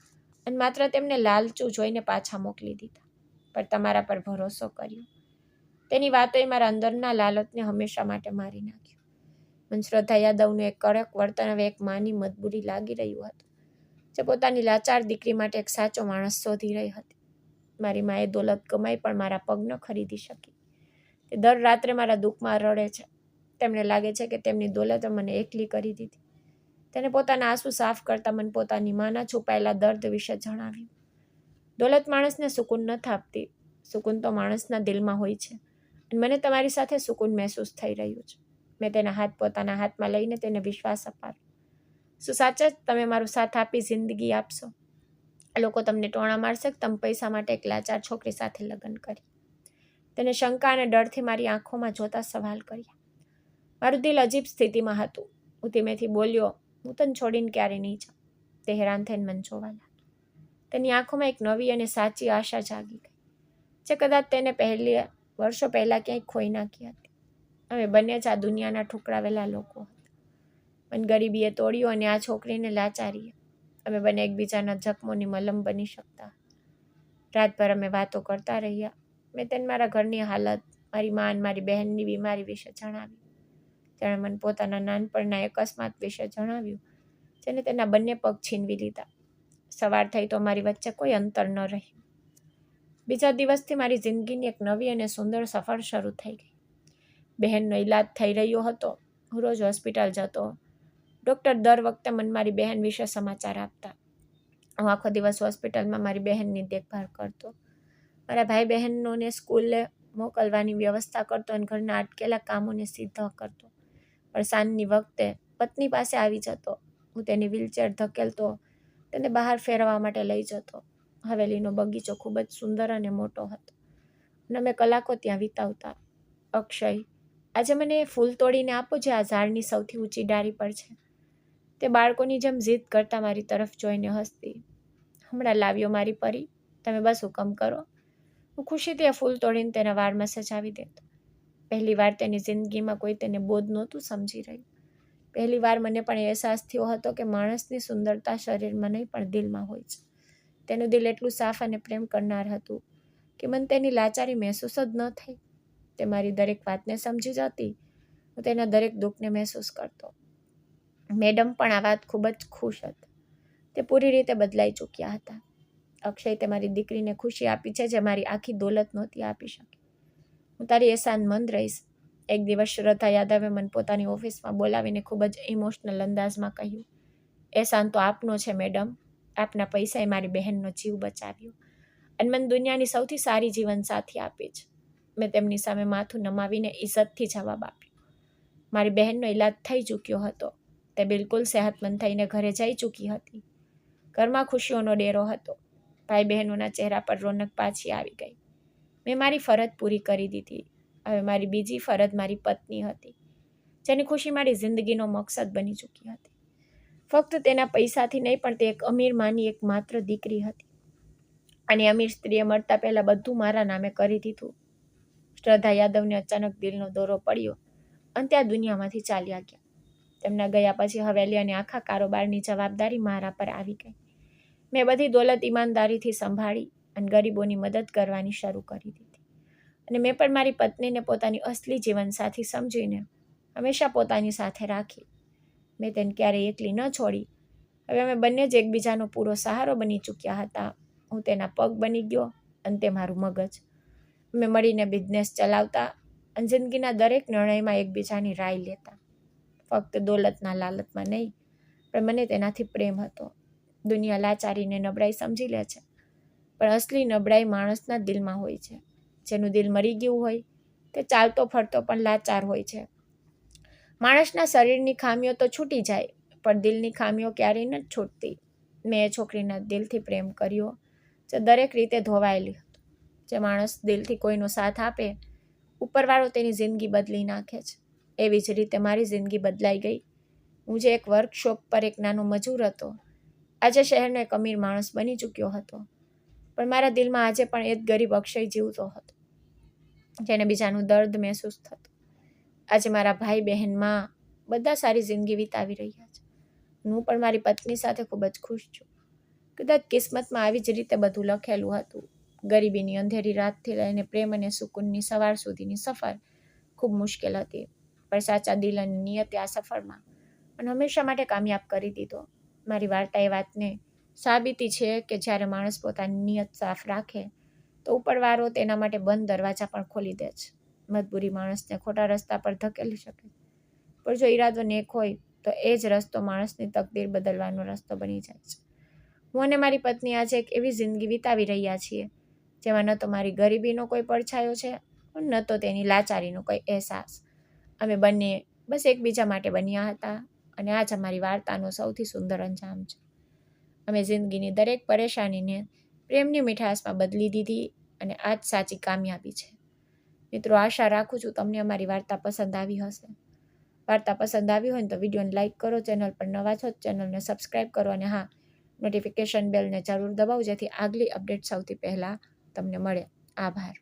અને માત્ર તેમને લાલચું જોઈને પાછા મોકલી દીધા, પણ તમારા પર ભરોસો કર્યો. તેની વાતોએ મારા અંદરના લાલચને હંમેશા માટે મારી નાખ્યું. મને શ્રદ્ધા યાદવનું એક કડક વર્તન હવે એક માની મજબૂરી લાગી રહ્યું હતું, જે પોતાની લાચાર દીકરી માટે એક સાચો માણસ શોધી રહી હતી. મારી માએ દોલત કમાઈ પણ મારા પગ ન ખરીદી શકી. તે દર રાત્રે મારા દુઃખમાં રડે છે. તેમને લાગે છે કે તેમની દોલતે મને એકલી કરી દીધી. તેને પોતાના આંસુ સાફ કરતા મને પોતાની માના છુપાયેલા દર્દ વિશે જણાવ્યું. દોલત માણસને સુકૂન નથી આપતી. સુકૂન તો માણસના દિલમાં હોય છે અને મને તમારી સાથે સુકૂન મહેસૂસ થઈ રહ્યું છે. મેં તેના હાથ પોતાના હાથમાં લઈને તેને વિશ્વાસ અપાવ્યો. શું સાચે જ તમે મારો સાથ આપી જિંદગી આપશો? લોકો તમને ટોણા મારશે કે તમે પૈસા માટે એક લાચાર છોકરી સાથે લગ્ન કરી? તેને શંકા અને ડરથી મારી આંખોમાં જોતા સવાલ કર્યા. મારું દિલ અજીબ સ્થિતિમાં હતું. હું ધીમેથી બોલ્યો, હું તને છોડીને ક્યારે નહીં જાઉં. તે હેરાન થઈને મને જોવા લાગી. તેની આંખોમાં એક નવી અને સાચી આશા જાગી ગઈ, જે કદાચ તેને વર્ષો પહેલાં ક્યાંય ખોઈ નાખી હતી. અમે બંને જ આ દુનિયાના ઠુકરાવેલા લોકો હતા. મને ગરીબીએ તોડ્યો અને આ છોકરીને લાચારીએ. અમે બંને એકબીજાના જખમોની મલમ બની શકતા. રાતભર અમે વાતો કરતા રહ્યા. મેં તેને મારા ઘરની હાલત, મારી મા અને મારી બહેનની બીમારી વિશે જણાવ્યું. તેણે મને પોતાના નાનપણના અકસ્માત વિશે જણાવ્યું, જેને તેના બંને પગ છીનવી લીધા. સવાર થઈ તો મારી વચ્ચે કોઈ અંતર ન રહ્યું. બીજા દિવસથી મારી જિંદગીની એક નવી અને સુંદર સફર શરૂ થઈ ગઈ. બહેનનો ઈલાજ થઈ રહ્યો હતો. હું રોજ હોસ્પિટલ જતો. ડૉક્ટર દર વખતે મને મારી બહેન વિશે સમાચાર આપતા. હું આખો દિવસ હોસ્પિટલમાં મારી બહેનની દેખભાળ કરતો. મારા ભાઈ બહેનોને સ્કૂલે મોકલવાની વ્યવસ્થા કરતો અને ઘરના અટકેલા કામોને સીધા કરતો. પણ સાંજની વખતે પત્ની પાસે આવી જતો. હું તેની વ્હીલચેર ધકેલતો, તેને બહાર ફેરવવા માટે લઈ જતો. હવેલીનો બગીચો ખૂબ જ સુંદર અને મોટો હતો અને અમે કલાકો ત્યાં વિતાવતા. અક્ષય, આજે મને એ ફૂલ તોડીને આપો જે આ ઝાડની સૌથી ઊંચી ડાળી પર છે. તે બાળકોની જેમ જીદ કરતા મારી તરફ જોઈને હસતી. હમણાં લાવ્યો મારી પરી, તમે બસ હુકમ કરો. હું ખુશીથી એ ફૂલ તોડીને તેના વાળમાં સજાવી દેતો. પહેલી વાર તેની જિંદગીમાં કોઈ તેને બોધ નહોતું સમજી રહ્યું. પહેલી વાર મને પણ અહેસાસ થયો હતો કે માણસની સુંદરતા શરીરમાં નહીં પણ દિલમાં હોય છે. તેનું દિલ એટલું સાફ અને પ્રેમ કરનાર હતું કે મને તેની લાચારી મહેસૂસ જ ન થઈ. તે મારી દરેક વાતને સમજી જતી. હું તેના દરેક દુઃખને મહેસૂસ કરતો. મેડમ પણ આ વાત ખૂબ જ ખુશ હતા. તે પૂરી રીતે બદલાઈ ચૂક્યા હતા. અક્ષય તે મારી દીકરીને ખુશી આપી છે જે મારી આખી દોલત નહોતી આપી શકી. હું તારી એહસાનમંદ રહીશ. એક દિવસ શ્રદ્ધા યાદવે મને પોતાની ઓફિસમાં બોલાવીને ખૂબ જ ઇમોશનલ અંદાજમાં કહ્યું, એહસાન તો આપનો છે મેડમ. આપના પૈસાએ મારી બહેનનો જીવ બચાવ્યો અને મને દુનિયાની સૌથી સારી જીવનસાથી આપી છે. મેં તેમની સામે માથું નમાવીને ઇજ્જતથી જવાબ આપ્યો. મારી બહેનનો ઈલાજ થઈ ચૂક્યો હતો. તે બિલકુલ સેહતમંદ થઈને ઘરે જઈ ચૂકી હતી. ઘરમાં ખુશીઓનો ડેરો હતો. ભાઈ બહેનોના ચહેરા પર રોનક પાછી આવી ગઈ. મેં મારી ફરજ પૂરી કરી દીધી. હવે મારી બીજી ફરજ મારી પત્ની હતી, જેની ખુશી મારી જિંદગીનો મકસદ બની ચૂકી હતી. ફક્ત તેના પૈસાથી નહીં પણ તે એક અમીર માની એક માત્ર દીકરી હતી. અને અમીર સ્ત્રીએ મળતા પહેલા બધું મારા નામે કરી દીધું. શ્રદ્ધા યાદવને અચાનક દિલનો દોરો પડ્યો અને ત્યાં દુનિયામાંથી ચાલ્યા ગયા. તેમના ગયા પછી હવેલી અને આખા કારોબારની જવાબદારી મારા પર આવી ગઈ. મેં બધી દોલત ઈમાનદારીથી સંભાળી અને ગરીબોની મદદ કરવાની શરૂ કરી દીધી. અને મેં પણ મારી પત્નીને પોતાની અસલી જીવનસાથી સમજીને હંમેશા પોતાની સાથે રાખી. મેં તેને ક્યારેય એકલી ન છોડી. હવે અમે બંને જ એકબીજાનો પૂરો સહારો બની ચૂક્યા હતા. હું તેના પગ બની ગયો અને તે મારું મગજ. અમે મળીને બિઝનેસ ચલાવતા અને જિંદગીના દરેક નિર્ણયમાં એકબીજાની રાય લેતા. ફક્ત દોલતના લાલચમાં નહીં, પણ મને તેનાથી પ્રેમ હતો. દુનિયા લાચારીને નબળાઈ સમજી લે છે, પણ અસલી નબળાઈ માણસના દિલમાં હોય છે. જેનું દિલ મરી ગયું હોય તે ચાલતો ફરતો પણ લાચાર હોય છે. માણસના શરીરની ખામીઓ તો છૂટી જાય, પણ દિલની ખામીઓ ક્યારેય નથી છૂટતી. મેં એ છોકરીના દિલથી પ્રેમ કર્યો જે દરેક રીતે ધોવાયેલી હતી. જે માણસ દિલથી કોઈનો સાથ આપે, ઉપરવાળો તેની જિંદગી બદલી નાખે છે. એવી જ રીતે મારી જિંદગી બદલાઈ ગઈ. હું જે એક વર્કશોપ પર એક નાનો મજૂર હતો, આજે શહેરનો એક અમીર માણસ બની ચૂક્યો હતો. પણ મારા દિલમાં આજે પણ એ જ ગરીબ અક્ષય જીવતો હતો, જેને બીજાનું દર્દ મહેસૂસ થતું. આજે મારા ભાઈ બહેન માં બધા સારી જિંદગી વિતાવી રહ્યા છે. હું પણ મારી પત્ની સાથે ખૂબ જ ખુશ છું. કદાચ કિસ્મતમાં આવી જ રીતે બધું લખેલું હતું. ગરીબીની અંધેરી રાતથી લઈને પ્રેમ અને સુકૂનની સવાર સુધીની સફર ખૂબ મુશ્કેલ હતી, પણ સાચા દિલ અને નિયતે આ સફરમાં મને હંમેશા માટે કામયાબ કરી દીધો. મારી વાર્તા એ વાતને સાબિતી છે કે જ્યારે માણસ પોતાની નિયત સાફ રાખે તો ઉપરવાળો તેના માટે બંધ દરવાજા પણ ખોલી દે છે. મજબૂરી માણસને ખોટા રસ્તા પર ધકેલી શકે, પણ જો ઈરાદો નેક હોય તો એ જ રસ્તો માણસની તકદીર બદલવાનો રસ્તો બની જાય છે. હું અને મારી પત્ની આજે એક એવી જિંદગી વિતાવી રહ્યા છીએ જેમાં ન તો મારી ગરીબીનો કોઈ પડછાયો છે, ન તો તેની લાચારીનો કોઈ અહેસાસ. અમે બંને બસ એકબીજા માટે બન્યા હતા અને આ જ અમારી વાર્તાનો સૌથી સુંદર અંજામ છે. અમે જિંદગીની દરેક પરેશાનીને પ્રેમની મીઠાશમાં બદલી દીધી અને આ જ સાચી કામયાબી છે. મિત્રો, આશા રાખું છું તમને અમારી વાર્તા પસંદ આવી હશે. વાર્તા પસંદ આવી હોય ને તો વિડીયોને લાઇક કરો, ચેનલ પર નવા છો ચેનલને સબસ્ક્રાઈબ કરો અને હા, નોટિફિકેશન બેલને જરૂર દબાવો જેથી આગલી અપડેટ સૌથી પહેલાં તમને મળે. આભાર.